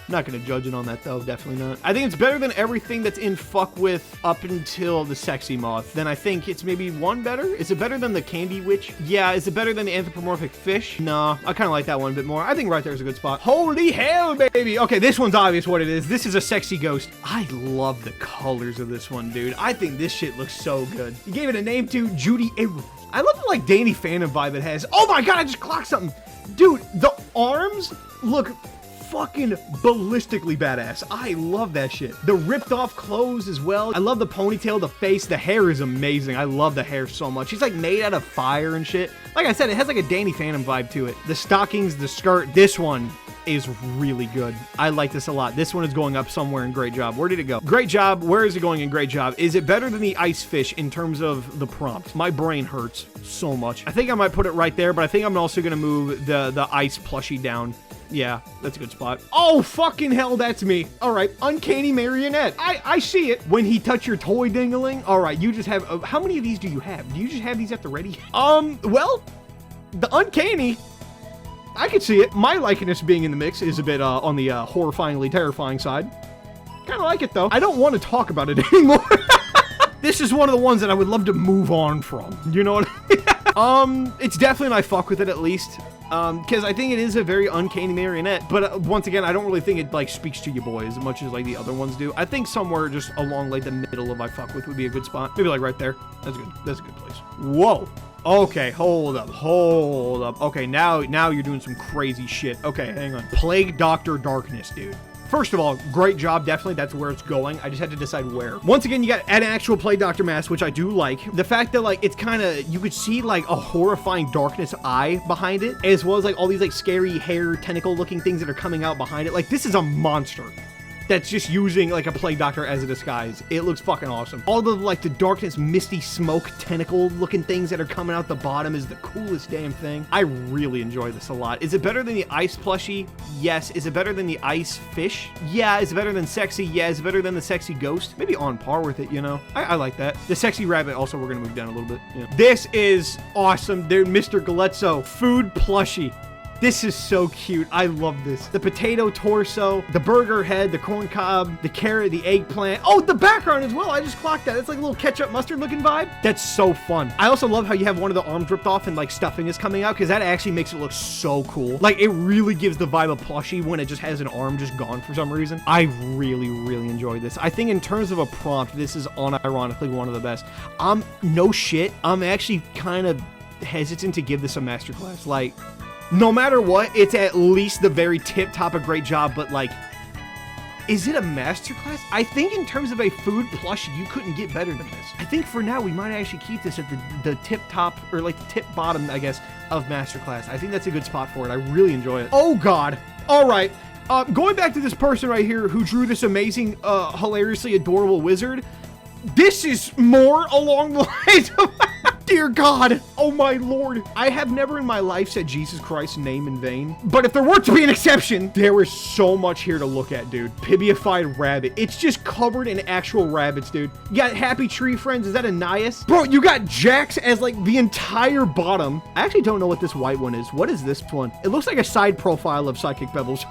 I'm not gonna judge it on that though, definitely not. I think it's better than everything that's in fuck with up until the sexy moth. Then I think it's maybe one better. Is it better than the candy witch? Yeah. Is it better than the anthropomorphic fish? Nah, I kind of like that one a bit more. I think right there is a good spot. Holy hell, baby. Okay, this one's obvious what it is. This is a sexy ghost. I love the colors of this one, dude. I think this shit looks so good. You gave it a name too, Judy Abrams. I love the like Danny Phantom vibe it has. Oh my God, I just clocked something. Dude, the arms look fucking ballistically badass. I love that shit. The ripped off clothes as well. I love the ponytail, the face, the hair is amazing. I love the hair so much. She's like made out of fire and shit. Like I said, it has like a Danny Phantom vibe to it. The stockings, the skirt, this one is really good. I like this a lot. This one is going up somewhere in great job. Where did it go? Great job. Where is it going in great job? Is it better than the ice fish in terms of the prompt? My brain hurts so much. I think I might put it right there, but I think I'm also gonna move the ice plushie down. Yeah, that's a good spot. Oh, fucking hell, that's me. All right, uncanny marionette. I see it. When he touch your toy dingling. All right, you just have, how many of these do you have? Do you just have these at the ready? Well, the uncanny, I could see it. My likeness being in the mix is a bit on the horrifyingly terrifying side. Kind of like it, though. I don't want to talk about it anymore. This is one of the ones that I would love to move on from. You know what I mean? It's definitely I fuck with it at least. Because I think it is a very uncanny marionette, but once again, I don't really think it like speaks to you boys as much as like the other ones do. I think somewhere just along like the middle of I fuck with would be a good spot. Maybe like right there. That's good. That's a good place. Whoa. Okay, hold up. Okay, now you're doing some crazy shit. Okay, hang on. Plague Doctor Darkness, dude. First of all, great job, definitely. That's where it's going. I just had to decide where. Once again, you got an actual Plague Doctor mask, which I do like. The fact that, like, it's kind of, you could see, like, a horrifying darkness eye behind it, as well as, like, all these, like, scary hair, tentacle-looking things that are coming out behind it. Like, this is a monster that's just using, like, a Plague Doctor as a disguise. It looks fucking awesome. All the, like, the darkness, misty smoke, tentacle-looking things that are coming out the bottom is the coolest damn thing. I really enjoy this a lot. Is it better than the ice plushie? Yes. Is it better than the ice fish? Yeah. Is it better than sexy? Yeah. Is it better than the sexy ghost? Maybe on par with it, you know? I like that. The sexy rabbit, also, we're gonna move down a little bit. Yeah. This is awesome. They're Mr. Galezzo food plushie. This is so cute. I love this. The potato torso, the burger head, the corn cob, the carrot, the eggplant. Oh, the background as well. I just clocked that. It's like a little ketchup mustard looking vibe. That's so fun. I also love how you have one of the arms ripped off and like stuffing is coming out because that actually makes it look so cool. Like it really gives the vibe of plushie when it just has an arm just gone for some reason. I really, really enjoy this. I think in terms of a prompt, this is unironically one of the best. No shit. I'm actually kind of hesitant to give this a masterclass. Like, no matter what, it's at least the very tip top of great job, but like, is it a masterclass? I think in terms of a food plushie, you couldn't get better than this. I think for now, we might actually keep this at the tip top, or like the tip bottom, I guess, of masterclass. I think that's a good spot for it. I really enjoy it. Oh God. All right. Going back to this person right here who drew this amazing, hilariously adorable wizard, this is more along the lines of... Dear God, oh my Lord. I have never in my life said Jesus Christ's name in vain, but if there were to be an exception, there is so much here to look at, dude. Pibified rabbit. It's just covered in actual rabbits, dude. You got Happy Tree Friends. Is that a Nias? Bro, you got Jax as like the entire bottom. I actually don't know what this white one is. What is this one? It looks like a side profile of Psychic Pebbles.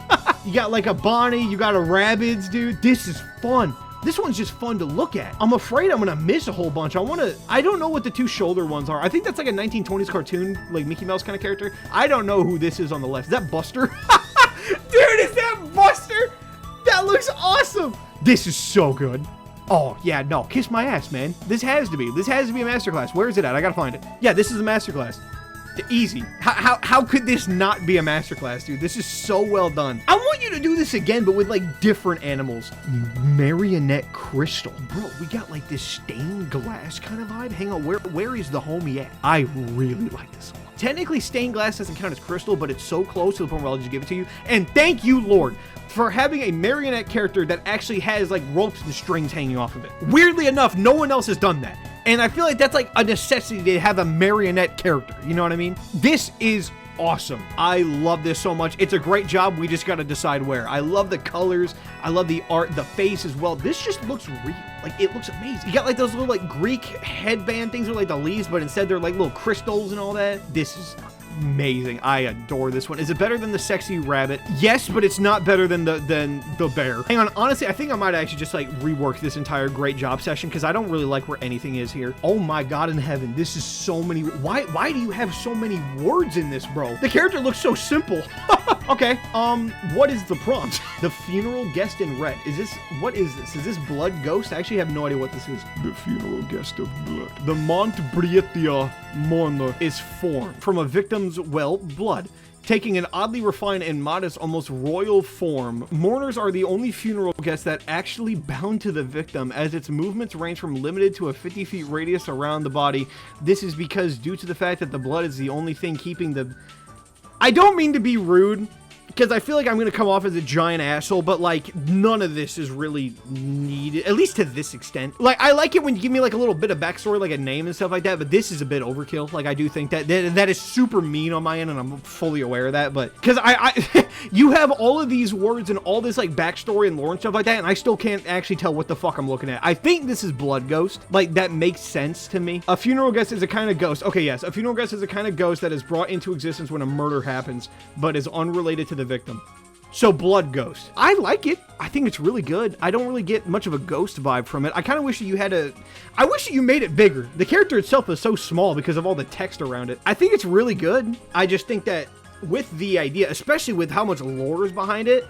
You got like a Bonnie. You got a Rabbids, dude. This is fun. This one's just fun to look at. I'm afraid I'm gonna miss a whole bunch. I don't know what the two shoulder ones are. I think that's like a 1920s cartoon, like Mickey Mouse kind of character. I don't know who this is on the left. Is that Buster? Dude, is that Buster? That looks awesome. This is so good. Oh, yeah, no, kiss my ass, man. This has to be a masterclass. Where is it at? I gotta find it. Yeah, this is a masterclass. Easy. How could this not be a masterclass, dude? This is so well done. I want you to do this again, but with like different animals. Marionette crystal. Bro, we got like this stained glass kind of vibe. Hang on, where is the homie at? I really like this one. Technically, stained glass doesn't count as crystal, but it's so close to the point where I'll just give it to you. And thank you, Lord, for having a marionette character that actually has like ropes and strings hanging off of it. Weirdly enough, no one else has done that. And I feel like that's like a necessity to have a marionette character. You know what I mean? This is awesome. I love this so much. It's a great job. We just got to decide where. I love the colors. I love the art, the face as well. This just looks real. Like, it looks amazing. You got like those little like Greek headband things with like the leaves, but instead they're like little crystals and all that. This is amazing. I adore this one. Is it better than the sexy rabbit? Yes, but it's not better than the bear. Hang on, honestly, I think I might actually just like rework this entire great job session because I don't really like where anything is here. Oh my God in heaven, this is so many. Why do you have so many words in this, bro? The character looks so simple. Okay, what is the prompt? The funeral guest in red. What is this? Is this blood ghost? I actually have no idea what this is. The funeral guest of blood. The Montbritia mourner is formed from a victim's, well, blood, taking an oddly refined and modest, almost royal form. Mourners are the only funeral guests that actually bound to the victim, as its movements range from limited to a 50 feet radius around the body. This is because due to the fact that the blood is the only thing keeping the... I don't mean to be rude, because I feel like I'm going to come off as a giant asshole, but, like, none of this is really needed, at least to this extent. Like, I like it when you give me, like, a little bit of backstory, like a name and stuff like that, but this is a bit overkill. Like, I do think that is super mean on my end, and I'm fully aware of that, but, because you have all of these words and all this, like, backstory and lore and stuff like that, and I still can't actually tell what the fuck I'm looking at. I think this is Blood Ghost. Like, that makes sense to me. A funeral guest is a kind of ghost. Okay, yes, a funeral guest is a kind of ghost that is brought into existence when a murder happens, but is unrelated to the victim. So Blood Ghost. I like it. I think it's really good. I don't really get much of a ghost vibe from it. I kind of wish that you had I wish that you made it bigger. The character itself is so small because of all the text around it. I think it's really good. I just think that with the idea, especially with how much lore is behind it,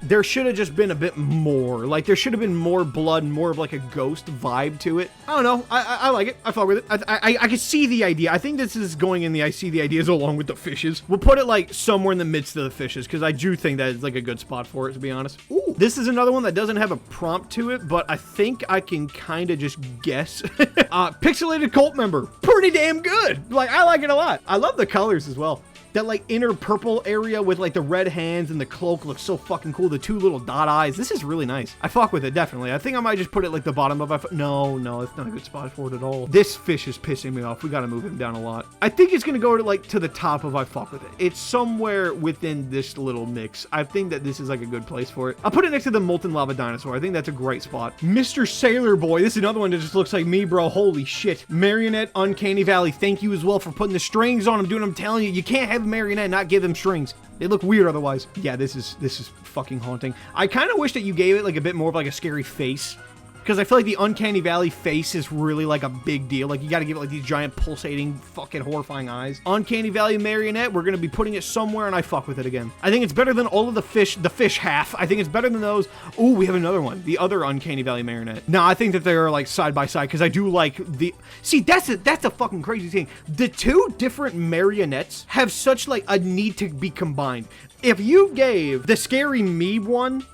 there should have just been a bit more. Like, there should have been more blood, more of like a ghost vibe to it. I don't know. I like it. I fuck with it. I can see the idea. I think this is going in the I see the ideas along with the fishes. We'll put it like somewhere in the midst of the fishes because I do think that is like a good spot for it, to be honest. Ooh, this is another one that doesn't have a prompt to it, but I think I can kind of just guess. Pixelated cult member. Pretty damn good. Like, I like it a lot. I love the colors as well. That like inner purple area with like the red hands and the cloak looks so fucking cool. The two little dot eyes. This is really nice. I fuck with it, definitely. I think I might just put it like the bottom of my no, it's not a good spot for it at all. This fish is pissing me off. We gotta move him down a lot. I think it's gonna go to like to the top of I fuck with it. It's somewhere within this little mix. I think that this is like a good place for it. I'll put it next to the molten lava dinosaur. I think that's a great spot. Mr. Sailor Boy. This is another one that just looks like me, bro. Holy shit. Marionette Uncanny Valley. Thank you as well for putting the strings on him, dude. I'm telling you, you can't have Marionette and not give them strings. They look weird otherwise. Yeah, this is fucking haunting. I kind of wish that you gave it like a bit more of like a scary face, because I feel like the Uncanny Valley face is really like a big deal. Like, you got to give it like these giant pulsating fucking horrifying eyes. Uncanny Valley Marionette, we're going to be putting it somewhere, and I fuck with it again. I think it's better than all of the fish half. I think it's better than those. Ooh, we have another one. The other Uncanny Valley Marionette. Now, I think that they're like side by side, because I do like the... See, that's a fucking crazy thing. The two different marionettes have such like a need to be combined. If you gave the Scary Me one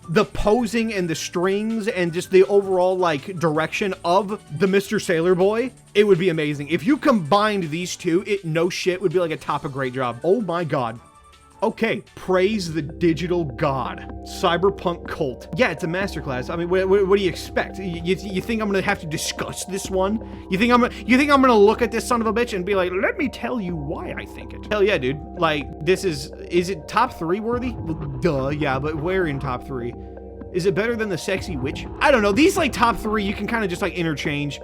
the posing and the strings and just the overall like direction of the Mr. Sailor Boy, it would be amazing. If you combined these two, it no shit would be like a top of great job. Oh my god. Okay, praise the digital god. Cyberpunk cult. Yeah, it's a masterclass. I mean, what do you expect? You think I'm gonna have to discuss this one? You think I'm gonna look at this son of a bitch and be like, let me tell you why I think it? Hell yeah, dude. Like, this is it top 3 worthy? Well, duh, yeah, but where in top 3? Is it better than the sexy witch? I don't know. These like top 3, you can kind of just like interchange.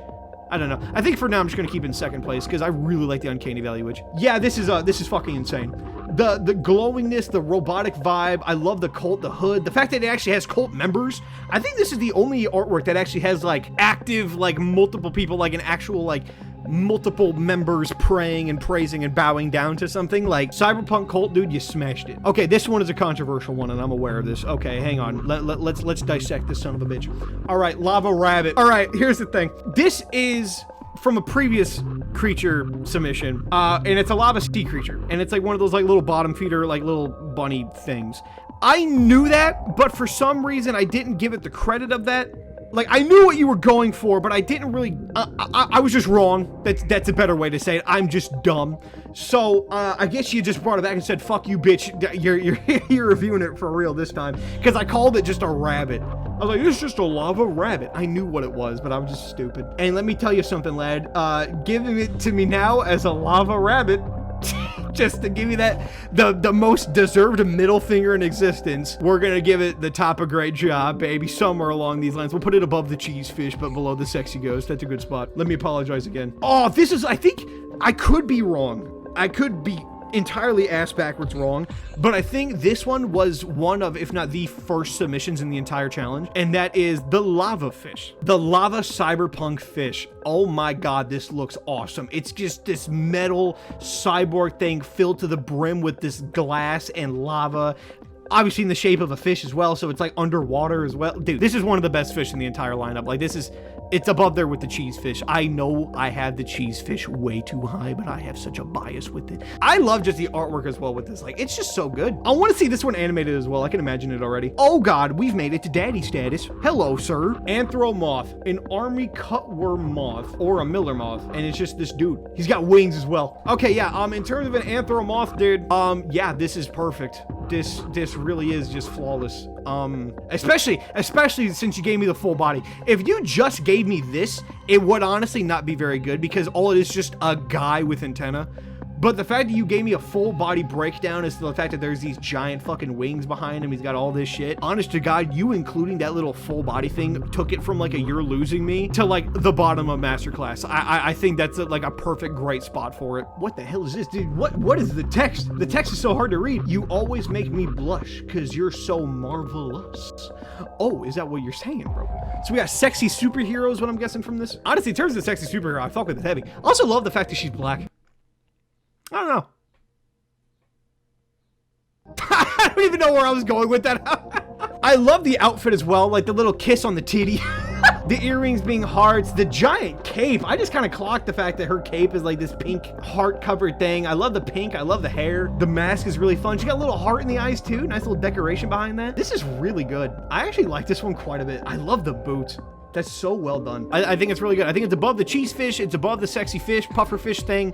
I don't know. I think for now I'm just gonna keep it in second place because I really like the Uncanny Valley Witch. Yeah, this is fucking insane. The glowingness, the robotic vibe. I love the cult, the hood, the fact that it actually has cult members. I think this is the only artwork that actually has like active, like multiple people, like an actual like multiple members praying and praising and bowing down to something. Like Cyberpunk cult, dude, you smashed it. Okay, this one is a controversial one and I'm aware of this. Okay, hang on. Let's dissect this son of a bitch. All right, Lava Rabbit. All right, here's the thing. This is from a previous creature submission, and it's a lava sea creature, and it's like one of those like little bottom feeder, like little bunny things. I knew that, but for some reason I didn't give it the credit of that. Like, I knew what you were going for, but I didn't really, I was just wrong. That's a better way to say it. I'm just dumb. So, I guess you just brought it back and said, fuck you, bitch. You're reviewing it for real this time. Because I called it just a rabbit. I was like, it's just a lava rabbit. I knew what it was, but I was just stupid. And let me tell you something, lad. Giving it to me now as a lava rabbit, just to give you that, the most deserved middle finger in existence, we're gonna give it the top of great job, baby, somewhere along these lines. We'll put it above the cheese fish, but below the sexy ghost. That's a good spot. Let me apologize again. Oh, this is, I think, I could be wrong. I could be entirely ass backwards wrong, but I think this one was one of, if not the first submissions in the entire challenge, and that is the lava fish. The lava cyberpunk fish. Oh my god, this looks awesome. It's just this metal cyborg thing filled to the brim with this glass and lava. Obviously in the shape of a fish as well, so it's like underwater as well. Dude, this is one of the best fish in the entire lineup. Like, this is, it's above there with the cheese fish. I know I have the cheese fish way too high, but I have such a bias with it. I love just the artwork as well with this. Like, it's just so good. I want to see this one animated as well. I can imagine it already. Oh god, we've made it to daddy status. Hello, sir. Anthromoth, an army cutworm moth, or a miller moth, and it's just this dude. He's got wings as well. Okay, yeah, in terms of an anthromoth, dude, yeah, this is perfect. This really is just flawless. Especially since you gave me the full body. If you just gave me this, it would honestly not be very good because all it is just a guy with antenna. But the fact that you gave me a full body breakdown as to the fact that there's these giant fucking wings behind him, he's got all this shit. Honest to God, you including that little full body thing took it from like a you're losing me to like the bottom of masterclass. I think that's like a perfect great spot for it. What the hell is this, dude? What is the text? The text is so hard to read. You always make me blush because you're so marvelous. Oh, is that what you're saying, bro? So we got sexy superheroes, what I'm guessing from this. Honestly, in terms of the sexy superhero, I fuck with it heavy. I also love the fact that she's black. I don't know. I don't even know where I was going with that. I love the outfit as well, like the little kiss on the titty. The earrings being hearts, the giant cape. I just kind of clocked the fact that her cape is like this pink heart-covered thing. I love the pink, I love the hair. The mask is really fun. She got a little heart in the eyes too. Nice little decoration behind that. This is really good. I actually like this one quite a bit. I love the boots. That's so well done. I think it's really good. I think it's above the cheese fish. It's above the sexy fish, puffer fish thing.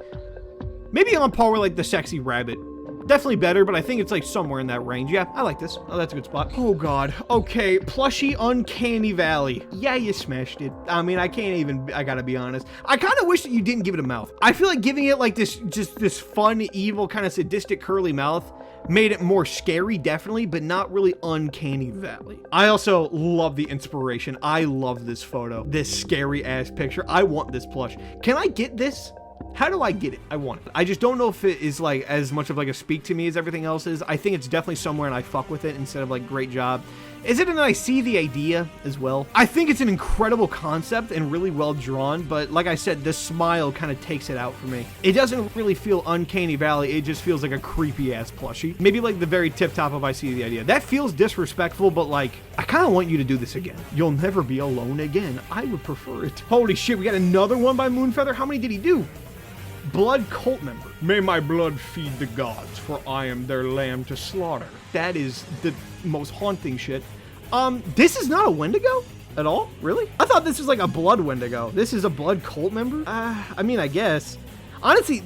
Maybe on par with like the sexy rabbit. Definitely better, but I think it's like somewhere in that range. Yeah, I like this. Oh, that's a good spot. Oh God. Okay, plushie Uncanny Valley. Yeah, you smashed it. I mean, I gotta be honest. I kind of wish that you didn't give it a mouth. I feel like giving it like this, just this fun, evil, kind of sadistic curly mouth made it more scary, definitely, but not really Uncanny Valley. I also love the inspiration. I love this photo, this scary ass picture. I want this plush. Can I get this? How do I get it? I want it. I just don't know if it is like as much of like a speak to me as everything else is. I think it's definitely somewhere and I fuck with it instead of like great job. Is it, and I see the idea as well. I think it's an incredible concept and really well drawn, but like I said, the smile kind of takes it out for me. It doesn't really feel Uncanny Valley. It just feels like a creepy ass plushie. Maybe like the very tip top of I see the idea. That feels disrespectful, but like, I kind of want you to do this again. You'll never be alone again. I would prefer it. Holy shit, we got another one by Moonfeather. How many did he do? Blood cult member. May my blood feed the gods, for I am their lamb to slaughter. That is the most haunting shit. This is not a Wendigo at all? Really? I thought this was like a blood Wendigo. This is a blood cult member? I mean, I guess. Honestly,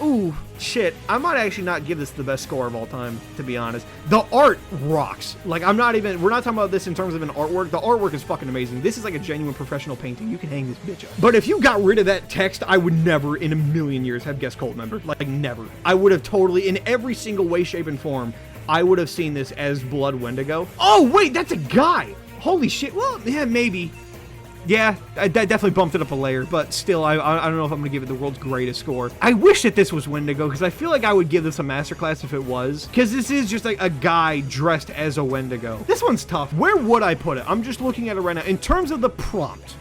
ooh, shit. I might actually not give this the best score of all time, to be honest. The art rocks. Like, we're not talking about this in terms of an artwork. The artwork is fucking amazing. This is like a genuine professional painting. You can hang this bitch up. But if you got rid of that text, I would never in a million years have guessed cult member. Like, never. I would have totally, in every single way, shape, and form, I would have seen this as Blood Wendigo. Oh, wait, that's a guy. Holy shit. Well, yeah, maybe. Yeah, that definitely bumped it up a layer, but still, I don't know if I'm going to give it the world's greatest score. I wish that this was Wendigo, because I feel like I would give this a masterclass if it was, because this is just like a guy dressed as a Wendigo. This one's tough. Where would I put it? I'm just looking at it right now. In terms of the prompt,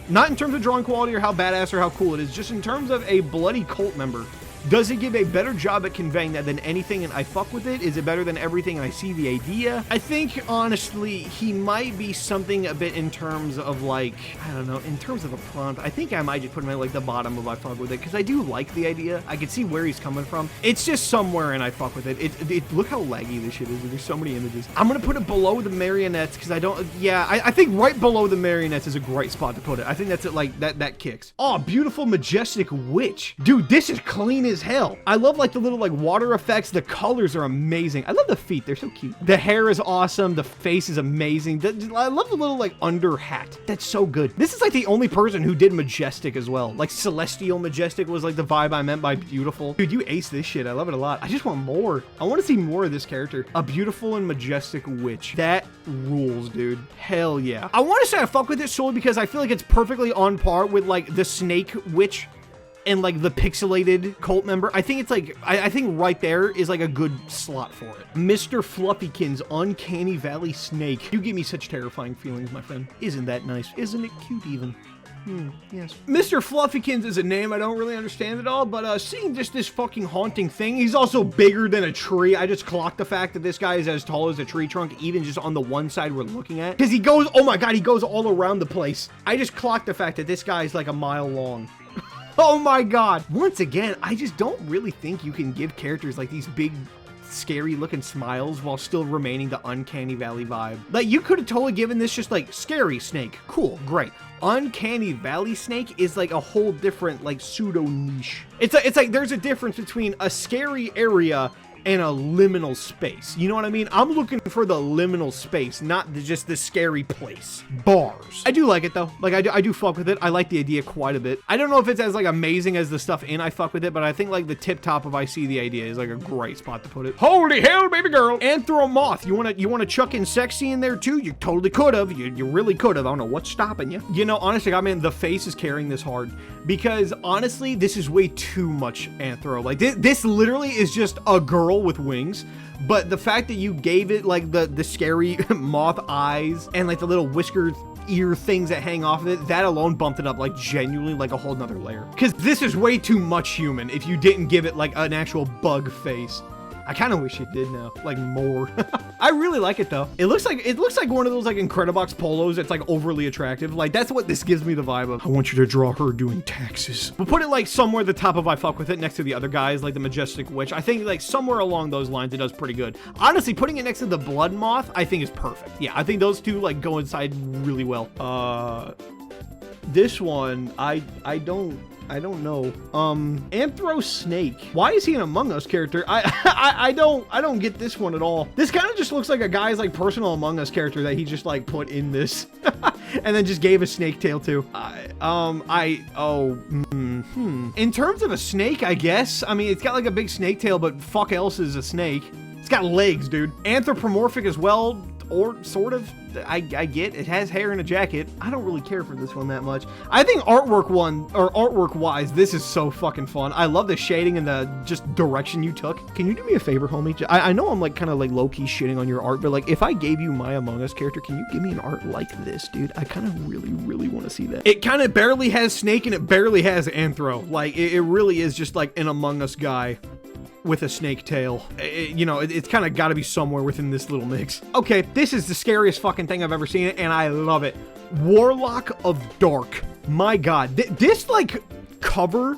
not in terms of drawing quality or how badass or how cool it is, just in terms of a bloody cult member. Does it give a better job at conveying that than anything and I fuck with it? Is it better than everything and I see the idea? I think, honestly, he might be something a bit in terms of like, I don't know, in terms of a prompt, I think I might just put him at like the bottom of I fuck with it because I do like the idea. I can see where he's coming from. It's just somewhere and I fuck with it. Look how laggy this shit is. There's so many images. I'm going to put it below the marionettes because I don't, yeah, I think right below the marionettes is a great spot to put it. I think that's it, like, that kicks. Oh, beautiful, majestic witch. Dude, this is clean as hell. I love like the little like water effects. The colors are amazing. I love the feet. They're so cute. The hair is awesome. The face is amazing. I love the little like under hat. That's so good. This is like the only person who did majestic as well. Like celestial majestic was like the vibe I meant by beautiful. Dude, you ace this shit. I love it a lot. I just want more. I want to see more of this character. A beautiful and majestic witch. That rules, dude. Hell yeah. I want to say I fuck with it solely because I feel like it's perfectly on par with like the snake witch and like the pixelated cult member. I think it's like, I think right there is like a good slot for it. Mr. Fluffykins, Uncanny Valley Snake. You give me such terrifying feelings, my friend. Isn't that nice? Isn't it cute even? Yes. Mr. Fluffykins is a name I don't really understand at all, but seeing just this fucking haunting thing, he's also bigger than a tree. I just clocked the fact that this guy is as tall as a tree trunk, even just on the one side we're looking at. Because he goes, oh my god, he goes all around the place. I just clocked the fact that this guy is like a mile long. Oh my god. Once again, I just don't really think you can give characters like these big, scary looking smiles while still remaining the Uncanny Valley vibe. Like, you could have totally given this just like scary snake. Cool, great. Uncanny Valley Snake is like a whole different like pseudo niche. It's like there's a difference between a scary area and a liminal space. You know what I mean? I'm looking for the liminal space, not just the scary place. Bars. I do like it though. Like I do fuck with it. I like the idea quite a bit. I don't know if it's as like amazing as the stuff in I fuck with it, but I think like the tip top of I see the idea is like a great spot to put it. Holy hell, baby girl. Anthromoth. You wanna chuck in sexy in there too? You totally could have. You really could have. I don't know what's stopping you. You know, honestly, I mean, the face is carrying this hard because honestly, this is way too much anthro. Like this literally is just a girl with wings. But the fact that you gave it like the scary moth eyes and like the little whiskered ear things that hang off of it, that alone bumped it up like genuinely like a whole nother layer. Because this is way too much human if you didn't give it like an actual bug face. I kind of wish it did now, like more. I really like it though. It looks like one of those like Incredibox polos that's like overly attractive. Like that's what this gives me the vibe of. I want you to draw her doing taxes. We'll put it like somewhere at the top of I fuck with it next to the other guys, like the Majestic Witch. I think like somewhere along those lines it does pretty good. Honestly, putting it next to the Blood Moth, I think is perfect. Yeah, I think those two like go inside really well. This one, I don't know. Anthro Snake. Why is he an Among Us character? I don't get this one at all. This kind of just looks like a guy's like personal Among Us character that he just like put in this and then just gave a snake tail to. In terms of a snake, I guess. I mean, it's got like a big snake tail, but fuck else is a snake. It's got legs, dude. Anthropomorphic as well. Or sort of, I get it has hair and a jacket. I don't really care for this one that much. I think artwork wise, this is so fucking fun. I love the shading and the just direction you took. Can you do me a favor, homie? I know I'm like kind of like low-key shitting on your art, but like if I gave you my Among Us character, can you give me an art like this, dude? I kind of really want to see that. It kind of barely has snake and it barely has anthro. Like it really is just like an Among Us guy with a snake tail. You know, it's kind of got to be somewhere within this little mix. Okay, this is the scariest fucking thing I've ever seen, and I love it. Warlock of Dark. My God, this like cover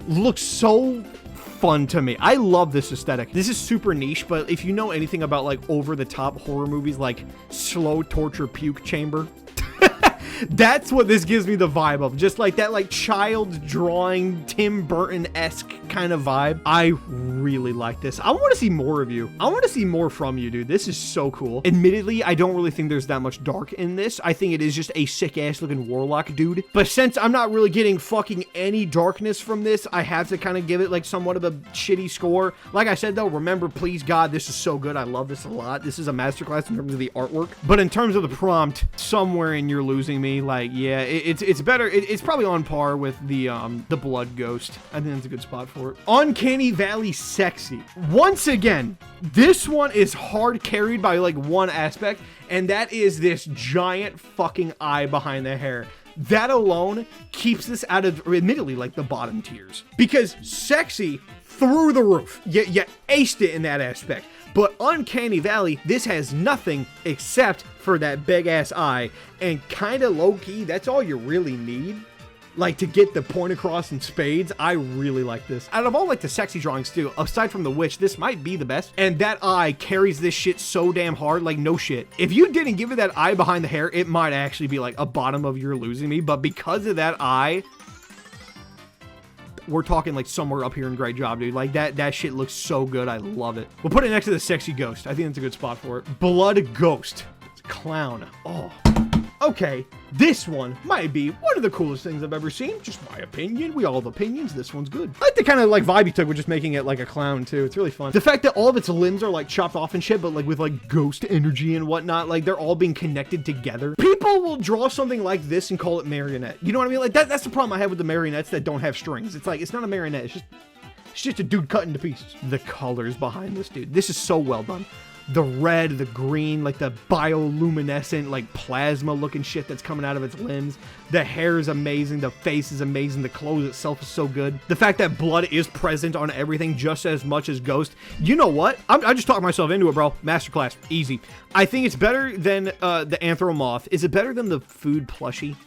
looks so fun to me. I love this aesthetic. This is super niche, but if you know anything about like over-the-top horror movies like Slow Torture Puke Chamber, that's what this gives me the vibe of. Just like that like child drawing Tim Burton-esque kind of vibe. I really like this. I want to see more of you. I want to see more from you, dude. This is so cool. Admittedly, I don't really think there's that much dark in this. I think it is just a sick ass looking warlock dude. But since I'm not really getting fucking any darkness from this, I have to kind of give it like somewhat of a shitty score. Like I said though, remember, please God, this is so good. I love this a lot. This is a masterclass in terms of the artwork. But in terms of the prompt, somewhere in You're Losing Me. Like, yeah, it's better. It's probably on par with the Blood Ghost. I think that's a good spot for it. Uncanny Valley Sexy. Once again, this one is hard carried by like one aspect, and that is this giant fucking eye behind the hair. That alone keeps this out of, admittedly, like the bottom tiers. Because sexy through the roof. You aced it in that aspect. But Uncanny Valley, this has nothing except for that big ass eye, and kind of low key, that's all you really need. Like to get the point across in spades. I really like this. Out of all like the sexy drawings too, aside from the witch, this might be the best. And that eye carries this shit so damn hard, like no shit. If you didn't give it that eye behind the hair, it might actually be like a bottom of You're Losing Me. But because of that eye, we're talking like somewhere up here in great job, dude. Like that shit looks so good. I love it. We'll put it next to the sexy ghost. I think that's a good spot for it. Blood Ghost. It's a clown. Oh. Okay, this one might be one of the coolest things I've ever seen. Just my opinion. We all have opinions. This one's good. I like the kind of like vibe you took with just making it like a clown too. It's really fun. The fact that all of its limbs are like chopped off and shit, but like with like ghost energy and whatnot, like they're all being connected together. People will draw something like this and call it marionette. You know what I mean? Like that's the problem I have with the marionettes that don't have strings. It's like, it's not a marionette. It's just a dude cut into pieces. The colors behind this dude. This is so well done. The red, the green, like the bioluminescent, like plasma looking shit that's coming out of its limbs. The hair is amazing. The face is amazing. The clothes itself is so good. The fact that blood is present on everything just as much as Ghost. You know what? I just talked myself into it, bro. Masterclass. Easy. I think it's better than the Anthromoth. Is it better than the food plushie?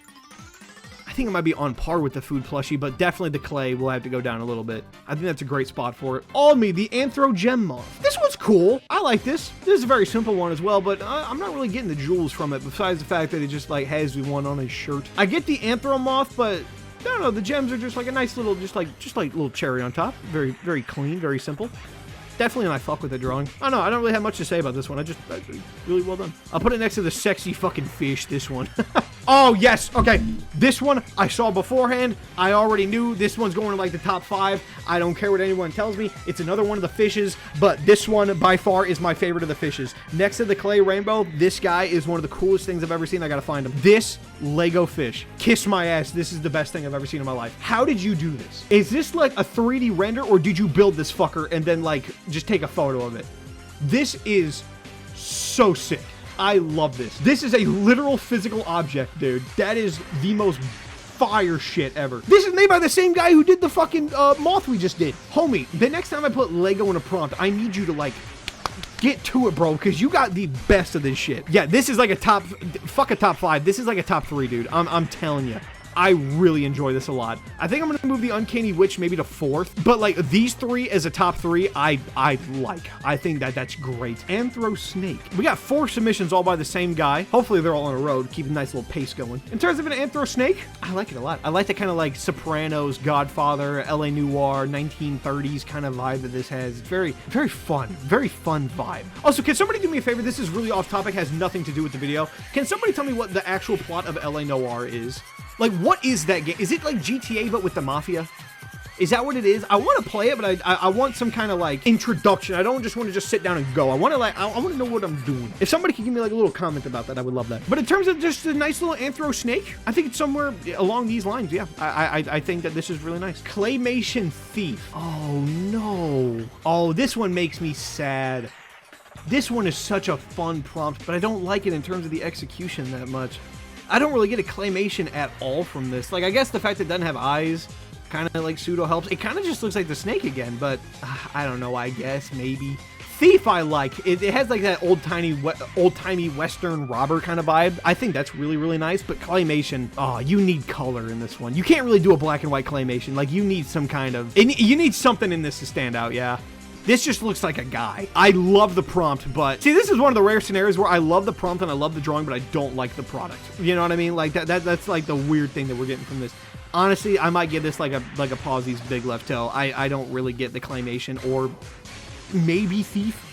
I think it might be on par with the food plushie, but definitely the clay will have to go down a little bit. I think that's a great spot for it. Almi, the Anthro Gem Moth. This one's cool. I like this. This is a very simple one as well, but I'm not really getting the jewels from it, besides the fact that it just like has the one on his shirt. I get the Anthro Moth, but I don't know, the gems are just like a nice little, just like little cherry on top. Very, very clean, very simple. definitely an I fuck with the drawing. I don't know, I don't really have much to say about this one. Really well done. I'll put it next to the sexy fucking fish, this one. Oh, yes. Okay. This one I saw beforehand. I already knew this one's going to like the top 5. I don't care what anyone tells me. It's another one of the fishes, but this one by far is my favorite of the fishes. Next to the clay rainbow, this guy is one of the coolest things I've ever seen. I gotta find him. This Lego fish. Kiss my ass. This is the best thing I've ever seen in my life. How did you do this? Is this like a 3D render, or did you build this fucker and then like just take a photo of it? This is so sick. I love this. This is a literal physical object, dude. That is the most fire shit ever. This is made by the same guy who did the fucking moth we just did. Homie, the next time I put Lego in a prompt, I need you to like get to it, bro, because you got the best of this shit. Yeah, this is like a top, fuck a top 5. This is like a top 3, dude. I'm telling you. I really enjoy this a lot. I think I'm gonna move the Uncanny Witch maybe to 4th, but like these 3 as a top 3, I like. I think that's great. Anthro Snake. We got 4 submissions all by the same guy. Hopefully they're all on a road. Keep a nice little pace going. In terms of an Anthro Snake, I like it a lot. I like the kind of like Sopranos, Godfather, LA Noire, 1930s kind of vibe that this has. It's very, very fun vibe. Also, can somebody do me a favor? This is really off topic, has nothing to do with the video. Can somebody tell me what the actual plot of LA Noire is? Like, what is that game? Is it like GTA, but with the Mafia? Is that what it is? I want to play it, but I want some kind of, like, introduction. I don't just want to just sit down and go. I want to, like, I want to know what I'm doing. If somebody could give me, like, a little comment about that, I would love that. But in terms of just a nice little Anthro Snake, I think it's somewhere along these lines, yeah. I think that this is really nice. Claymation Thief. Oh, no. Oh, this one makes me sad. This one is such a fun prompt, but I don't like it in terms of the execution that much. I don't really get a claymation at all from this. Like, I guess the fact that it doesn't have eyes kind of like pseudo helps. It kind of just looks like the snake again, but I don't know, I guess, maybe. Thief I like. It has like that old-timey Western robber kind of vibe. I think that's really, really nice, but claymation, oh, you need color in this one. You can't really do a black and white claymation. Like, you need some kind of, you need something in this to stand out, yeah. This just looks like a guy. I love the prompt, but see, this is one of the rare scenarios where I love the prompt and I love the drawing, but I don't like the product. You know what I mean? Like that's like the weird thing that we're getting from this. Honestly, I might give this like a Pawsy's Big Left Toe. I don't really get the claymation, or maybe Thief.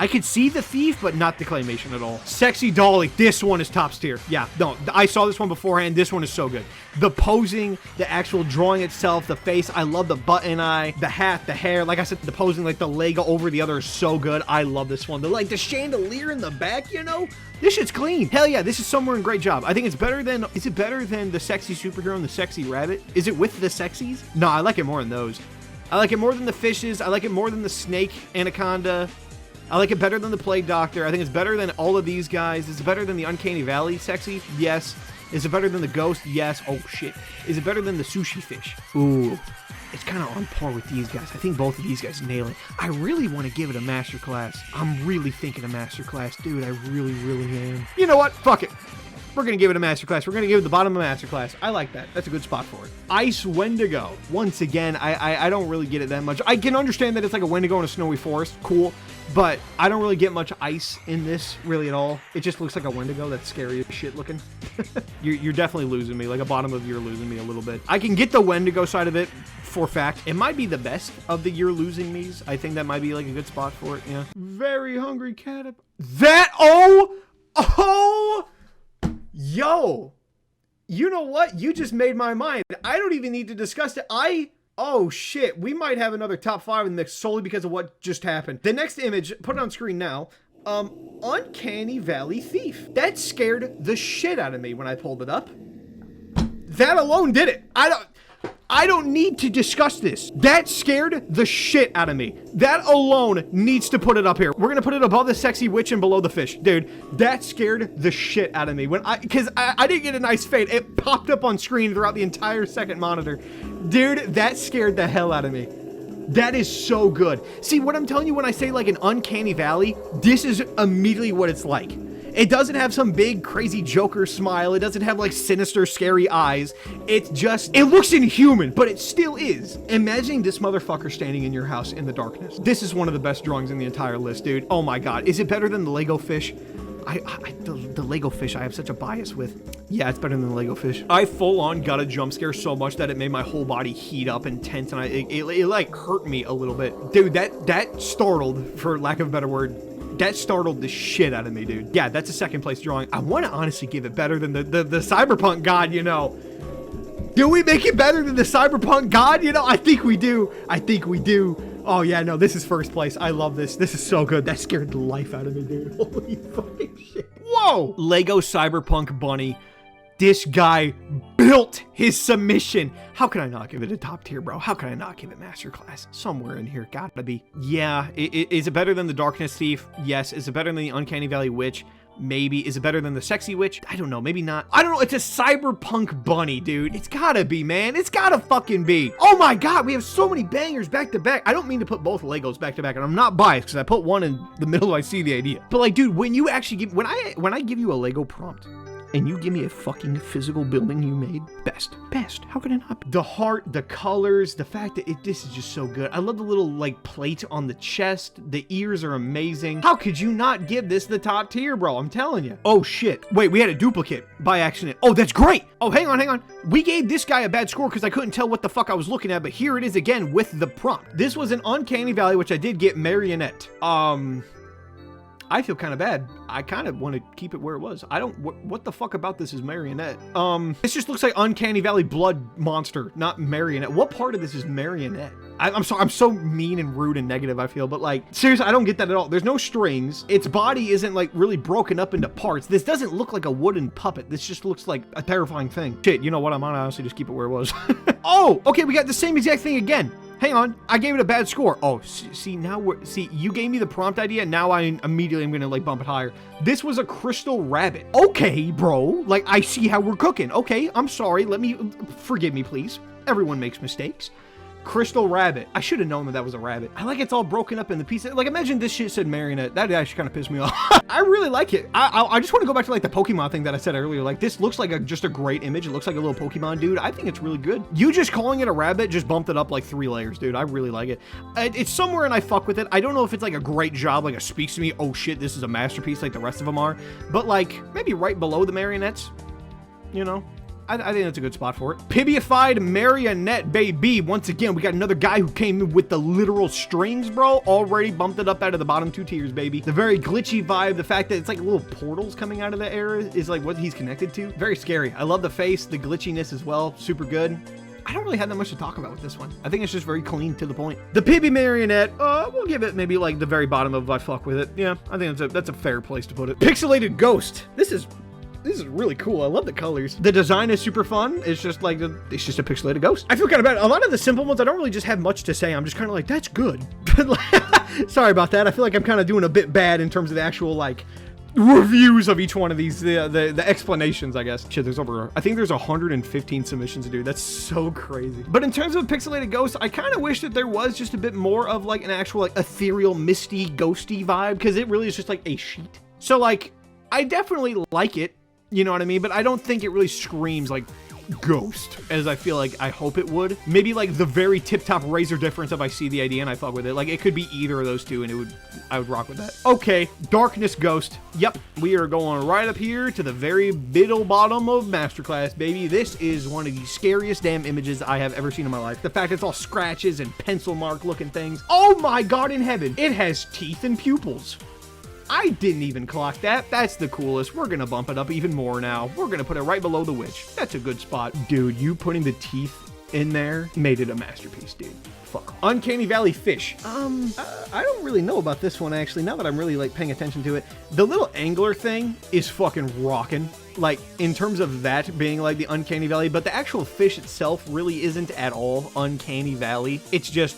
I could see the Thief, but not the claymation at all. Sexy Dolly. This one is top tier. Yeah, no, I saw this one beforehand. This one is so good. The posing, the actual drawing itself, the face. I love the button eye, the hat, the hair. Like I said, the posing, like the leg over the other is so good. I love this one. The chandelier in the back, you know? This shit's clean. Hell yeah, this is somewhere in great job. I think it's better than, is it better than the sexy superhero and the sexy rabbit? Is it with the sexies? No, I like it more than those. I like it more than the fishes. I like it more than the snake, anaconda. I like it better than the Plague Doctor. I think it's better than all of these guys. Is it better than the Uncanny Valley sexy? Yes. Is it better than the Ghost? Yes. Oh, shit. Is it better than the Sushi Fish? Ooh. It's kind of on par with these guys. I think both of these guys nail it. I really want to give it a masterclass. I'm really thinking a masterclass. Dude, I really, really am. You know what? Fuck it. We're going to give it a masterclass. We're going to give it the bottom of a masterclass. I like that. That's a good spot for it. Ice Wendigo. Once again, I don't really get it that much. I can understand that it's like a Wendigo in a snowy forest. Cool. But I don't really get much ice in this really at all. It just looks like a Wendigo that's scary as shit looking. You're definitely losing me. Like a bottom of you're losing me a little bit. I can get the Wendigo side of it for fact. It might be the best of the you're losing me's. I think that might be like a good spot for it. Yeah. Very hungry cat. That, yo, you know what? You just made my mind. I don't even need to discuss it. Oh shit, we might have another top 5 in the mix solely because of what just happened. The next image, put it on screen now. Uncanny Valley Thief. That scared the shit out of me when I pulled it up. That alone did it. I don't need to discuss this. That scared the shit out of me. That alone needs to put it up here. We're gonna put it above the sexy witch and below the fish. Dude, that scared the shit out of me. Because I didn't get a nice fade. It popped up on screen throughout the entire second monitor. Dude, that scared the hell out of me. That is so good. See, what I'm telling you when I say like an uncanny valley, this is immediately what it's like. It doesn't have some big, crazy Joker smile. It doesn't have, like, sinister, scary eyes. It's just, it looks inhuman, but it still is. Imagine this motherfucker standing in your house in the darkness. This is one of the best drawings in the entire list, dude. Oh my god. Is it better than the Lego fish? The Lego fish I have such a bias with. Yeah, it's better than the Lego fish. I full on got a jump scare so much that it made my whole body heat up and tense, and it like hurt me a little bit. Dude, that startled, for lack of a better word. That startled the shit out of me, dude. Yeah, that's a second place drawing. I want to honestly give it better than the Cyberpunk God, you know. Do we make it better than the Cyberpunk God? You know, I think we do. I think we do. Oh, yeah, no, this is first place. I love this. This is so good. That scared the life out of me, dude. Holy fucking shit. Whoa! Lego Cyberpunk Bunny. This guy built his submission. How can I not give it a top tier, bro? How can I not give it masterclass? Somewhere in here, gotta be. Yeah, is it better than the Darkness Thief? Yes. Is it better than the Uncanny Valley Witch? Maybe. Is it better than the Sexy Witch? I don't know. Maybe not. I don't know. It's a Cyberpunk Bunny, dude. It's gotta be, man. It's gotta fucking be. Oh my God, we have so many bangers back to back. I don't mean to put both Legos back to back, and I'm not biased because I put one in the middle. I see the idea. But like, dude, when you actually give, when I give you a Lego prompt, and you give me a fucking physical building you made, best. How can it not be? The heart, the colors, the fact that this is just so good. I love the little like plate on the chest. The ears are amazing. How could you not give this the top tier, bro? I'm telling you. Oh shit. Wait, we had a duplicate by accident. Oh, that's great. Oh, hang on. We gave this guy a bad score because I couldn't tell what the fuck I was looking at, but here it is again with the prompt. This was an Uncanny Valley, which I did get Marionette. I feel kind of bad. I kind of want to keep it where it was. I don't, what the fuck about this is Marionette? This just looks like Uncanny Valley Blood Monster, not Marionette. What part of this is Marionette? I'm sorry, I'm so mean and rude and negative, I feel, but like, seriously, I don't get that at all. There's no strings. Its body isn't like really broken up into parts. This doesn't look like a wooden puppet. This just looks like a terrifying thing. Shit, you know what? I'm gonna honestly just keep it where it was. Oh, okay, we got the same exact thing again. Hang on, I gave it a bad score. Oh, see, now you gave me the prompt idea, now I immediately am gonna like bump it higher. This was a crystal rabbit. Okay, bro, like I see how we're cooking. Okay, I'm sorry, forgive me, please. Everyone makes mistakes. Crystal rabbit. I should have known that was a rabbit. I like it's all broken up in the pieces. Like, imagine this shit said Marionette. That actually kind of pissed me off. I really like it. I just want to go back to like the Pokemon thing that I said earlier. Like, this looks like just a great image. It looks like a little Pokemon dude. I think it's really good. You just calling it a rabbit just bumped it up like 3 layers, dude. I really like it. It's somewhere and I fuck with it. I don't know if it's like a great job, like it speaks to me. Oh shit, this is a masterpiece like the rest of them are. But like, maybe right below the marionettes, you know? I think that's a good spot for it. Pibified Marionette, baby. Once again, we got another guy who came in with the literal strings, bro. Already bumped it up out of the bottom 2 tiers, baby. The very glitchy vibe, the fact that it's like little portals coming out of the air is like what he's connected to. Very scary. I love the face, the glitchiness as well. Super good. I don't really have that much to talk about with this one. I think it's just very clean to the point. The Pibby Marionette, we'll give it maybe like the very bottom of I fuck with it. Yeah, I think that's a fair place to put it. Pixelated Ghost. This is really cool. I love the colors. The design is super fun. It's just like, it's just a pixelated ghost. I feel kind of bad. A lot of the simple ones, I don't really just have much to say. I'm just kind of like, that's good. Sorry about that. I feel like I'm kind of doing a bit bad in terms of the actual like reviews of each one of these, the explanations, I guess. Shit, I think there's 115 submissions to do. That's so crazy. But in terms of pixelated ghosts, I kind of wish that there was just a bit more of like an actual like ethereal, misty, ghosty vibe, because it really is just like a sheet. So like, I definitely like it. You know what I mean? But I don't think it really screams like Ghost as I feel like I hope it would. Maybe like the very tip-top razor difference if I see the idea and I fuck with it. Like it could be either of those two and I would rock with that. Okay, Darkness Ghost. Yep, we are going right up here to the very middle bottom of Masterclass, baby. This is one of the scariest damn images I have ever seen in my life. The fact it's all scratches and pencil mark looking things. Oh my God in heaven. It has teeth and pupils. I didn't even clock that. That's the coolest. We're gonna bump it up even more now. We're gonna put it right below the witch. That's a good spot. Dude, you putting the teeth in there made it a masterpiece, dude. Fuck. Uncanny Valley Fish. I don't really know about this one, actually, now that I'm really, like, paying attention to it. The little angler thing is fucking rocking. Like, in terms of that being, like, the Uncanny Valley, but the actual fish itself really isn't at all Uncanny Valley. It's just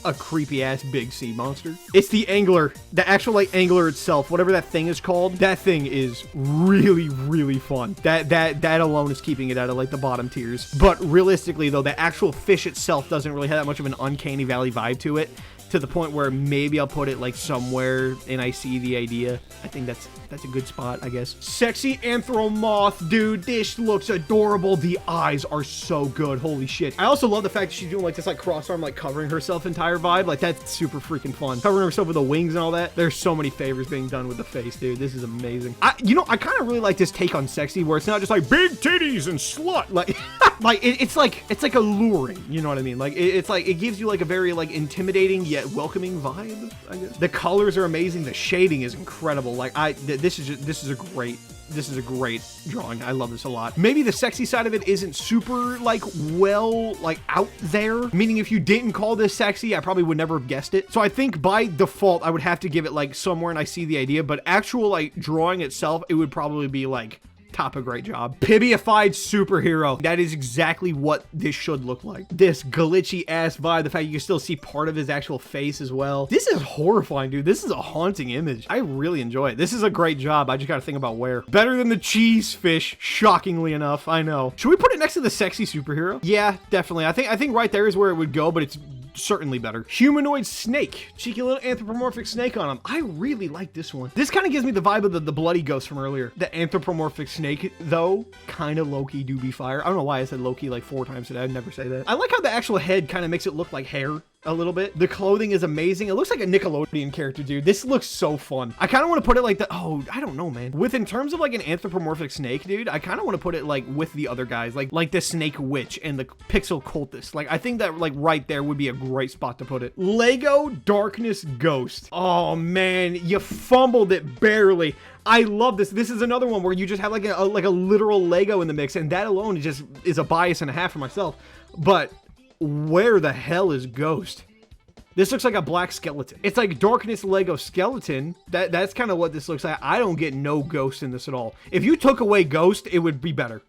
a creepy-ass big sea monster. It's the angler, the actual, like, angler itself, whatever that thing is called. That thing is really, really fun. That alone is keeping it out of, like, the bottom tiers. But realistically, though, the actual fish itself doesn't really have that much of an Uncanny Valley vibe to it, to the point where maybe I'll put it, like, somewhere and I see the idea. I think that's That's a good spot, I guess. Sexy Anthromoth, dude. This looks adorable. The eyes are so good. Holy shit. I also love the fact that she's doing like this like cross arm, like covering herself entire vibe. Like that's super freaking fun. Covering herself with the wings and all that. There's so many favors being done with the face, dude. This is amazing. You know, I kind of really like this take on sexy where it's not just like big titties and slut. Like, it's like alluring. You know what I mean? Like it's like, it gives you like a very like intimidating yet welcoming vibe, I guess. The colors are amazing. The shading is incredible. Like this is a great drawing. I love this a lot. Maybe the sexy side of it isn't super like well like out there, meaning if you didn't call this sexy, I probably would never have guessed it. So I think by default I would have to give it like somewhere and I see the idea, but actual like drawing itself, it would probably be like top a great job. Pibified superhero. That is exactly what this should look like. This glitchy ass vibe. The fact you can still see part of his actual face as well. This is horrifying, dude. This is a haunting image. I really enjoy it. This is a great job. I just gotta think about where. Better than the cheese fish, shockingly enough. I know. Should we put it next to the sexy superhero? Yeah, definitely. I think right there is where it would go, but it's certainly better. Humanoid snake. Cheeky little anthropomorphic snake on him. I really like this one. This kind of gives me the vibe of the bloody ghost from earlier. The anthropomorphic snake, though, kind of low-key do be fire. I don't know why I said low-key like 4 times today. I'd never say that. I like how the actual head kind of makes it look like hair a little bit. The clothing is amazing. It looks like a Nickelodeon character, dude. This looks so fun. I kind of want to put it like the, oh, I don't know, man. In terms of like an anthropomorphic snake, dude, I kind of want to put it like with the other guys, like the snake witch and the pixel cultist. Like, I think that like right there would be a great spot to put it. Lego Darkness Ghost. Oh man, you fumbled it barely. I love this. This is another one where you just have like a literal Lego in the mix, and that alone is a bias and a half for myself. But where the hell is Ghost? This looks like a black skeleton. It's like Darkness Lego skeleton. That's kind of what this looks like. I don't get no Ghost in this at all. If you took away Ghost, it would be better.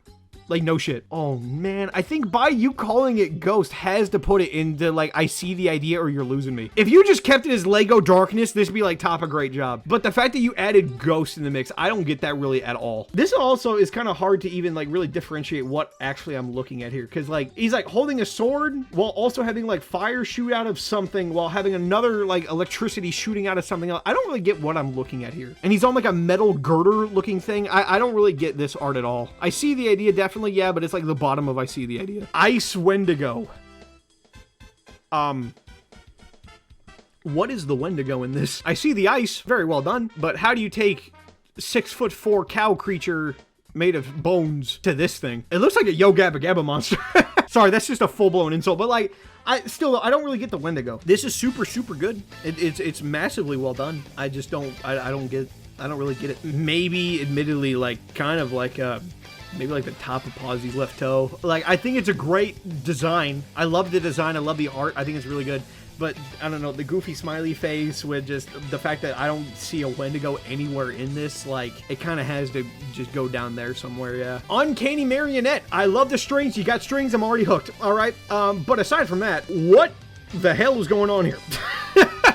Like, no shit. Oh, man. I think by you calling it Ghost has to put it into, like, I see the idea or you're losing me. If you just kept it as Lego Darkness, this would be, like, top a great job. But the fact that you added Ghost in the mix, I don't get that really at all. This also is kind of hard to even, like, really differentiate what actually I'm looking at here. Because, like, he's, like, holding a sword while also having, like, fire shoot out of something while having another, like, electricity shooting out of something else. I don't really get what I'm looking at here. And he's on, like, a metal girder looking thing. I don't really get this art at all. I see the idea, definitely. Yeah, but it's like the bottom of I see the idea. Ice Wendigo. What is the Wendigo in this? I see the ice, very well done, but how do you take 6'4" cow creature made of bones to this thing? It looks like a Yo Gabba Gabba monster. Sorry, that's just a full-blown insult, but like, I don't really get the Wendigo. This is super, super good. It's massively well done. I just don't really get it. Maybe, admittedly, like, kind of like, maybe like the top of Pawsy's left toe. Like, I think it's a great design. I love the design. I love the art. I think it's really good. But, I don't know, the goofy smiley face with just the fact that I don't see a Wendigo anywhere in this, like, it kind of has to just go down there somewhere, yeah. Uncanny Marionette. I love the strings. You got strings, I'm already hooked. All right. But aside from that, what the hell is going on here?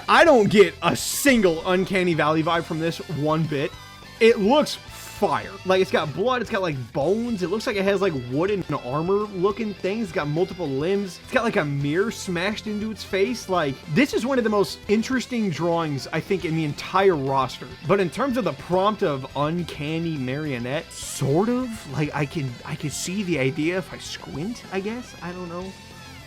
I don't get a single Uncanny Valley vibe from this one bit. It looks fire. Like, it's got blood, it's got like bones, it looks like it has like wooden armor looking things, it's got multiple limbs, it's got like a mirror smashed into its face. Like, this is one of the most interesting drawings I think in the entire roster. But in terms of the prompt of Uncanny Marionette, sort of like I can see the idea if I squint, I guess. I don't know.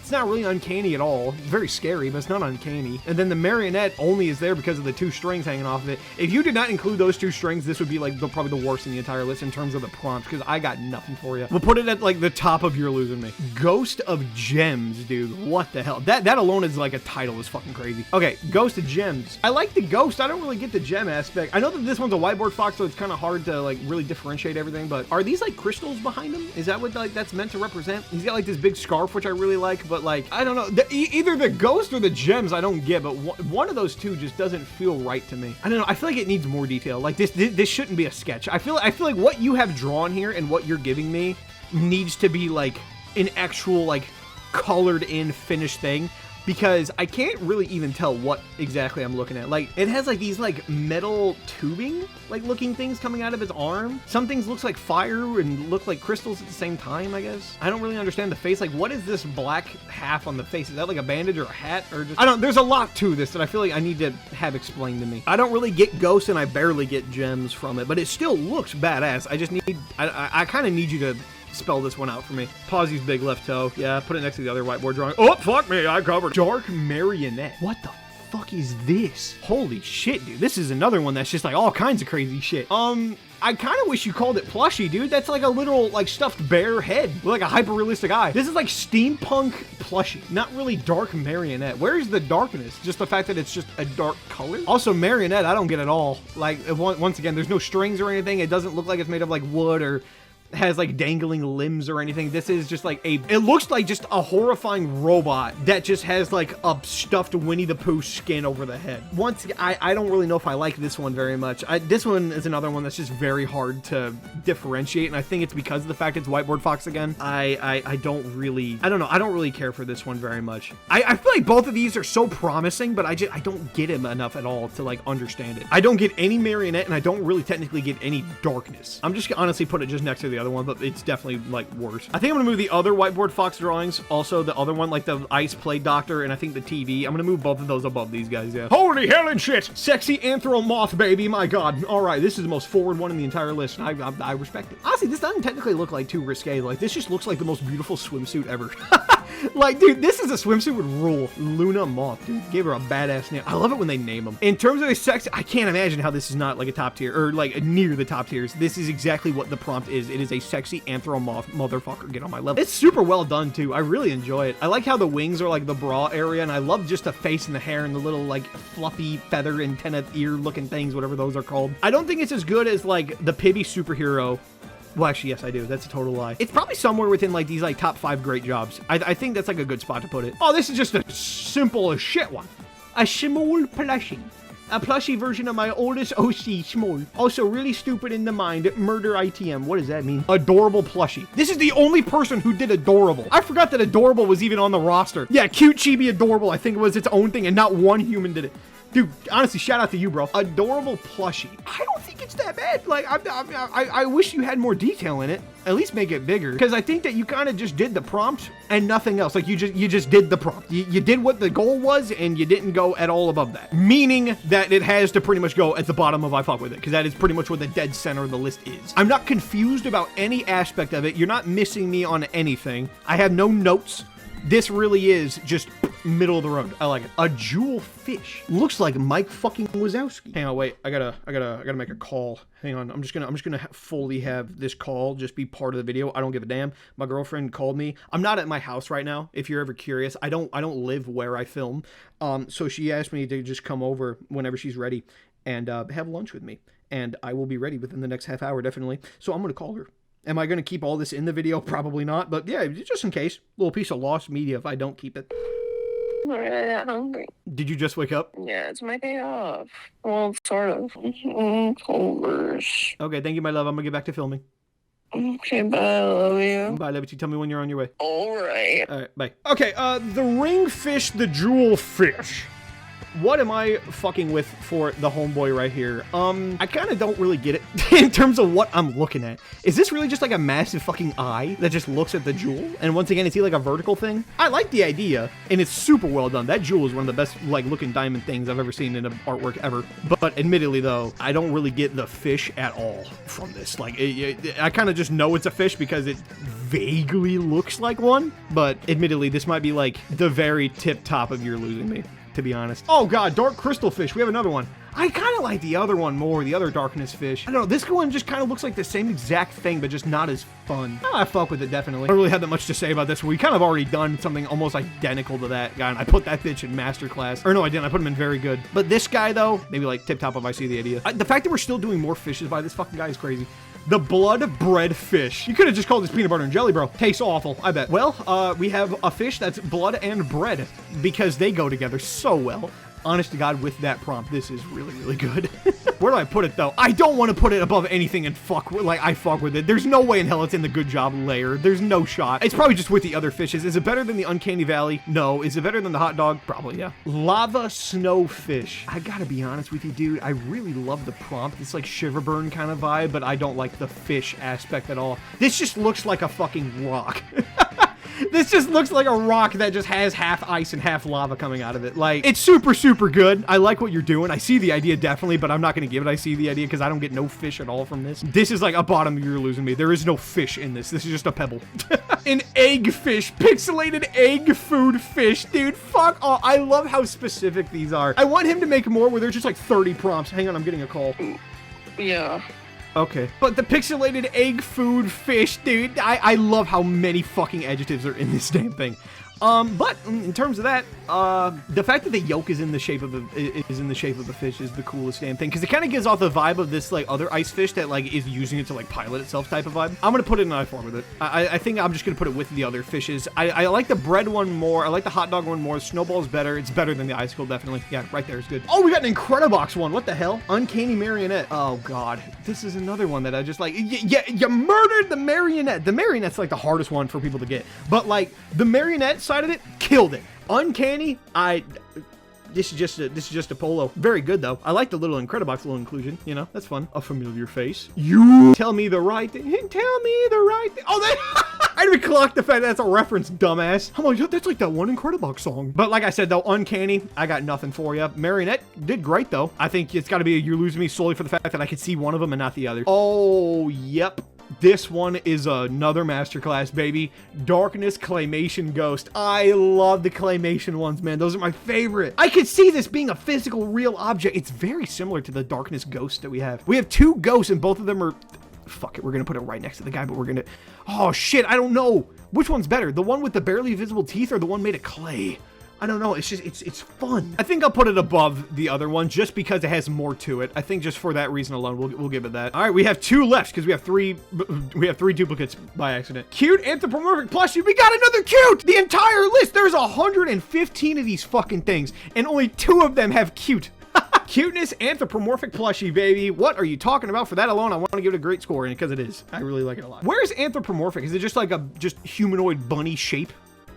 It's not really uncanny at all. It's very scary, but it's not uncanny. And then the marionette only is there because of the 2 strings hanging off of it. If you did not include those 2 strings, this would be like probably the worst in the entire list in terms of the prompts, because I got nothing for you. We'll put it at like the top of You're Losing Me. Ghost of Gems, dude. What the hell? That alone is like a title is fucking crazy. Okay, Ghost of Gems. I like the ghost. I don't really get the gem aspect. I know that this one's a whiteboard fox, so it's kind of hard to like really differentiate everything, but are these like crystals behind him? Is that what like that's meant to represent? He's got like this big scarf, which I really like, but like, I don't know. Either the ghost or the gems, I don't get, but one of those two just doesn't feel right to me. I don't know. I feel like it needs more detail. Like this shouldn't be a sketch. I feel like what you have drawn here and what you're giving me needs to be like an actual like colored in finished thing. because I can't really even tell what exactly I'm looking at. Like, it has like these like metal tubing like looking things coming out of his arm. Some things looks like fire and look like crystals at the same time, I guess. I don't really understand the face. Like, what is this black half on the face? Is that like a bandage or a hat or just, I don't, there's a lot to this that I feel like I need to have explained to me. I don't really get ghosts and I barely get gems from it, but it still looks badass. I just need, I kind of need you to spell this one out for me. Pawsy's big left toe. Yeah, put it next to the other whiteboard drawing. Oh, fuck me, I covered. Dark marionette. What the fuck is this? Holy shit, dude. This is another one that's just like all kinds of crazy shit. I kind of wish you called it plushie, dude. That's like a literal like stuffed bear head with like a hyper-realistic eye. This is like steampunk plushie, not really dark marionette. Where's the darkness? Just the fact that it's just a dark color? Also, marionette, I don't get at all. Like, once again, there's no strings or anything. It doesn't look like it's made of like wood or has like dangling limbs or anything. This is just like it looks like just a horrifying robot that just has like a stuffed Winnie the Pooh skin over the head. I don't really know if I like this one very much. This one is another one that's just very hard to differentiate, and I think it's because of the fact it's Whiteboard Fox again. I don't really care for this one very much. I feel like both of these are so promising, but I don't get him enough at all to like understand it. I don't get any marionette, and I don't really technically get any darkness. I'm just gonna honestly put it just next to the other one, but it's definitely like worse. I think I'm gonna move the other Whiteboard Fox drawings, also the other one, like the ice play doctor, and I think the TV. I'm gonna move both of those above these guys, yeah. Holy hell and shit! Sexy anthromoth, baby, my god. All right, this is the most forward one in the entire list, and I respect it. Honestly, this doesn't technically look like too risque. Like, this just looks like the most beautiful swimsuit ever. Like, dude, this is a swimsuit would rule. Luna Moth, dude. Gave her a badass name. I love it when they name them. In terms of the sex, I can't imagine how this is not like a top tier, or like near the top tiers. This is exactly what the prompt is. It is a sexy anthromoth motherfucker. Get on my level. It's super well done, too. I really enjoy it. I like how the wings are like the bra area, and I love just the face and the hair and the little like fluffy feather antenna ear looking things, whatever those are called. I don't think it's as good as like the Pibby superhero. Well, actually, yes, I do. That's a total lie. It's probably somewhere within, like, these, like, top 5 great jobs. I think that's, like, a good spot to put it. Oh, this is just a simple as shit one. A small plushie. A plushie version of my oldest OC, small. Also, really stupid in the mind. Murder ITM. What does that mean? Adorable plushie. This is the only person who did adorable. I forgot that adorable was even on the roster. Yeah, cute, chibi, adorable. I think it was its own thing, and not one human did it. Dude, honestly, shout out to you, bro. Adorable plushie. I don't think it's that bad. Like, I wish you had more detail in it. At least make it bigger. Because I think that you kind of just did the prompt and nothing else. Like, you just did the prompt. You did what the goal was, and you didn't go at all above that. Meaning that it has to pretty much go at the bottom of I fuck with it. Because that is pretty much what the dead center of the list is. I'm not confused about any aspect of it. You're not missing me on anything. I have no notes. This really is just middle of the road. I like it. A jewel fish. Looks like Mike fucking Wazowski. Hang on, wait. I gotta make a call. Hang on. I'm just gonna fully have this call just be part of the video. I don't give a damn. My girlfriend called me. I'm not at my house right now. If you're ever curious, I don't live where I film. So she asked me to just come over whenever she's ready and have lunch with me. And I will be ready within the next half hour, definitely. So I'm gonna call her. Am I going to keep all this in the video? Probably not, but yeah, just in case. Little piece of lost media if I don't keep it. I'm not really that hungry. Did you just wake up? Yeah, it's my day off. Well, sort of. Culver's. Okay, thank you, my love. I'm going to get back to filming. Okay, bye. I love you. Bye, love you. Tell me when you're on your way. All right. All right, bye. Okay, the ring fish, the jewel fish. What am I fucking with for the homeboy right here? I kind of don't really get it in terms of what I'm looking at. Is this really just like a massive fucking eye that just looks at the jewel? And once again, is he like a vertical thing? I like the idea, and it's super well done. That jewel is one of the best like looking diamond things I've ever seen in an artwork ever. But admittedly though, I don't really get the fish at all from this. Like, I kind of just know it's a fish because it vaguely looks like one. But admittedly, this might be like the very tip top of you're losing me, to be honest. Oh god, dark crystal fish. We have another one. I kind of like the other one more, the other darkness fish. I don't know, this one just kind of looks like the same exact thing, but just not as fun. Oh, I fuck with it, definitely. I don't really have that much to say about this. We kind of already done something almost identical to that guy, and I put that bitch in masterclass. Or no, I didn't. I put him in very good. But this guy, though, maybe like tip top if I see the idea. The fact that we're still doing more fishes by this fucking guy is crazy. The blood bread fish. You could have just called this peanut butter and jelly, bro. Tastes awful, I bet. Well, we have a fish that's blood and bread because they go together so well. honest to God, with that prompt, this is really, really good. Where do I put it, though? I don't want to put it above anything and fuck with it. There's no way in hell it's in the good job layer. There's no shot. It's probably just with the other fishes. Is it better than the Uncanny Valley? No. Is it better than the hot dog? Probably, yeah. Lava snowfish. I gotta be honest with you, dude. I really love the prompt. It's like Shiverburn kind of vibe, but I don't like the fish aspect at all. This just looks like a fucking rock. This just looks like a rock that just has half ice and half lava coming out of it. Like, it's super, super good. I like what you're doing. I see the idea definitely, but I'm not going to give it I see the idea because I don't get no fish at all from this. This is like a bottom you're losing me. There is no fish in this. This is just a pebble. An egg fish. Pixelated egg food fish. Dude, fuck off. I love how specific these are. I want him to make more where there's just like 30 prompts. Hang on, I'm getting a call. Yeah. Okay. But the pixelated egg food fish, dude, I love how many fucking adjectives are in this damn thing. But in terms of that, the fact that the yolk is in the shape of the fish is the coolest damn thing, because it kind of gives off the vibe of this like other ice fish that like is using it to like pilot itself type of vibe. I'm gonna put it in I form with it. I think I'm just gonna put it with the other fishes. I like the bread one more. I like the hot dog one more. Snowball's better. It's better than the icicle, definitely. Yeah, right there is good. Oh, we got an Incredibox one. What the hell? Uncanny Marionette. Oh god, this is another one that I just like. You murdered the marionette. The marionette's like the hardest one for people to get, but like the marionette side of it, killed it. Uncanny, this is just a polo. Very good though. I like the little Incredibox little inclusion, you know, that's fun. A familiar face. You tell me the right thing. Tell me the right thing. Oh, I didn't even clock the fact that that's a reference, dumbass. I'm like, that's like that one Incredibox song. But like I said though, Uncanny, I got nothing for you. Marionette did great though. I think it's got to be you're losing me solely for the fact that I could see one of them and not the other. Oh, yep. This one is another masterclass, baby. Darkness Claymation Ghost. I love the claymation ones, man. Those are my favorite. I could see this being a physical, real object. It's very similar to the Darkness Ghost that we have. We have two ghosts, and both of them are... Fuck it, we're gonna put it right next to the guy, but we're gonna... Oh, shit, I don't know. Which one's better? The one with the barely visible teeth or the one made of clay? I don't know. It's just, it's fun. I think I'll put it above the other one just because it has more to it. I think just for that reason alone, we'll give it that. All right, we have two left because we have three duplicates by accident. Cute anthropomorphic plushie. We got another cute. The entire list. There's 115 of these fucking things, and only 2 of them have cute. Cuteness anthropomorphic plushie, baby. What are you talking about? For that alone, I want to give it a great score, and because it is, I really like it a lot. Where is anthropomorphic? Is it just like a humanoid bunny shape?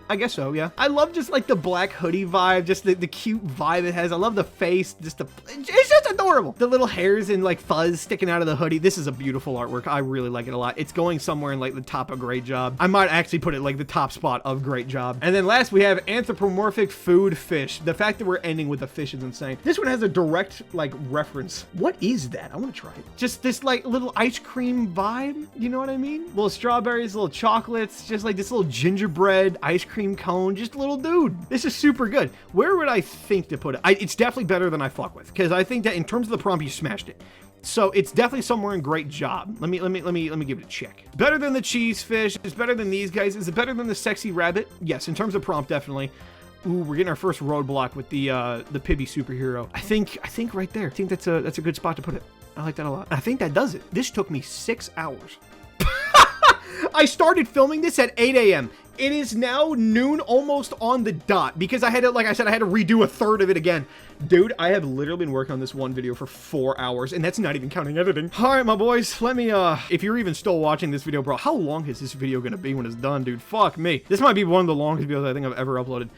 I guess so, yeah. I love just like the black hoodie vibe, just the cute vibe it has. I love the face, it's just adorable. The little hairs and like fuzz sticking out of the hoodie. This is a beautiful artwork. I really like it a lot. It's going somewhere in like the top of Great Job. I might actually put it like the top spot of Great Job. And then last we have anthropomorphic food fish. The fact that we're ending with a fish is insane. This one has a direct like reference. What is that? I want to try it. Just this like little ice cream vibe. You know what I mean? Little strawberries, little chocolates, just like this little gingerbread ice cream cone, just a little dude. This is super good. Where would I think to put it? It's definitely better than I fuck with, because I think that in terms of the prompt, you smashed it. So it's definitely somewhere in Great Job. Let me give it a check. Better than the cheese fish. It's better than these guys. Is it better than the sexy rabbit? Yes, in terms of prompt, definitely. Ooh, we're getting our first roadblock with the Pibby superhero. I think right there. I think that's a good spot to put it. I like that a lot. I think that does it. This took me 6 hours. I started filming this at 8 a.m. It is now noon, almost on the dot, because I had to, like I said, I had to redo a third of it again. Dude, I have literally been working on this one video for 4 hours, and that's not even counting editing. All right, my boys, let me, if you're even still watching this video, bro, how long is this video gonna be when it's done, dude? Fuck me. This might be one of the longest videos I think I've ever uploaded.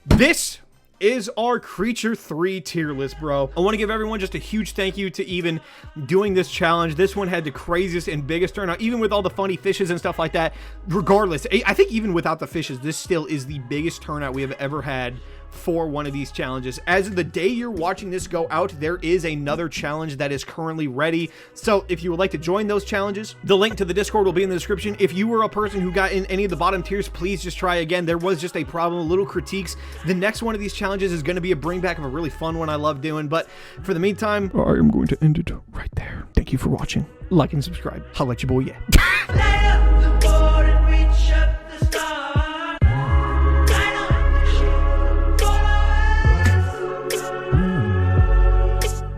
This is our Creature 3 tier list, bro. I want to give everyone just a huge thank you to even doing this challenge. This one had the craziest and biggest turnout, even with all the funny fishes and stuff like that. Regardless, I think even without the fishes, this still is the biggest turnout we have ever had for one of these challenges. As of the day you're watching this go out, there is another challenge that is currently ready. So if you would like to join those challenges, the link to the Discord will be in the description. If you were a person who got in any of the bottom tiers, please just try again. There was just a problem, little critiques. The next one of these challenges is going to be a bring back of a really fun one I love doing. But for the meantime, I am going to end it right there. Thank you for watching. Like and subscribe. Holla at your boy, yeah.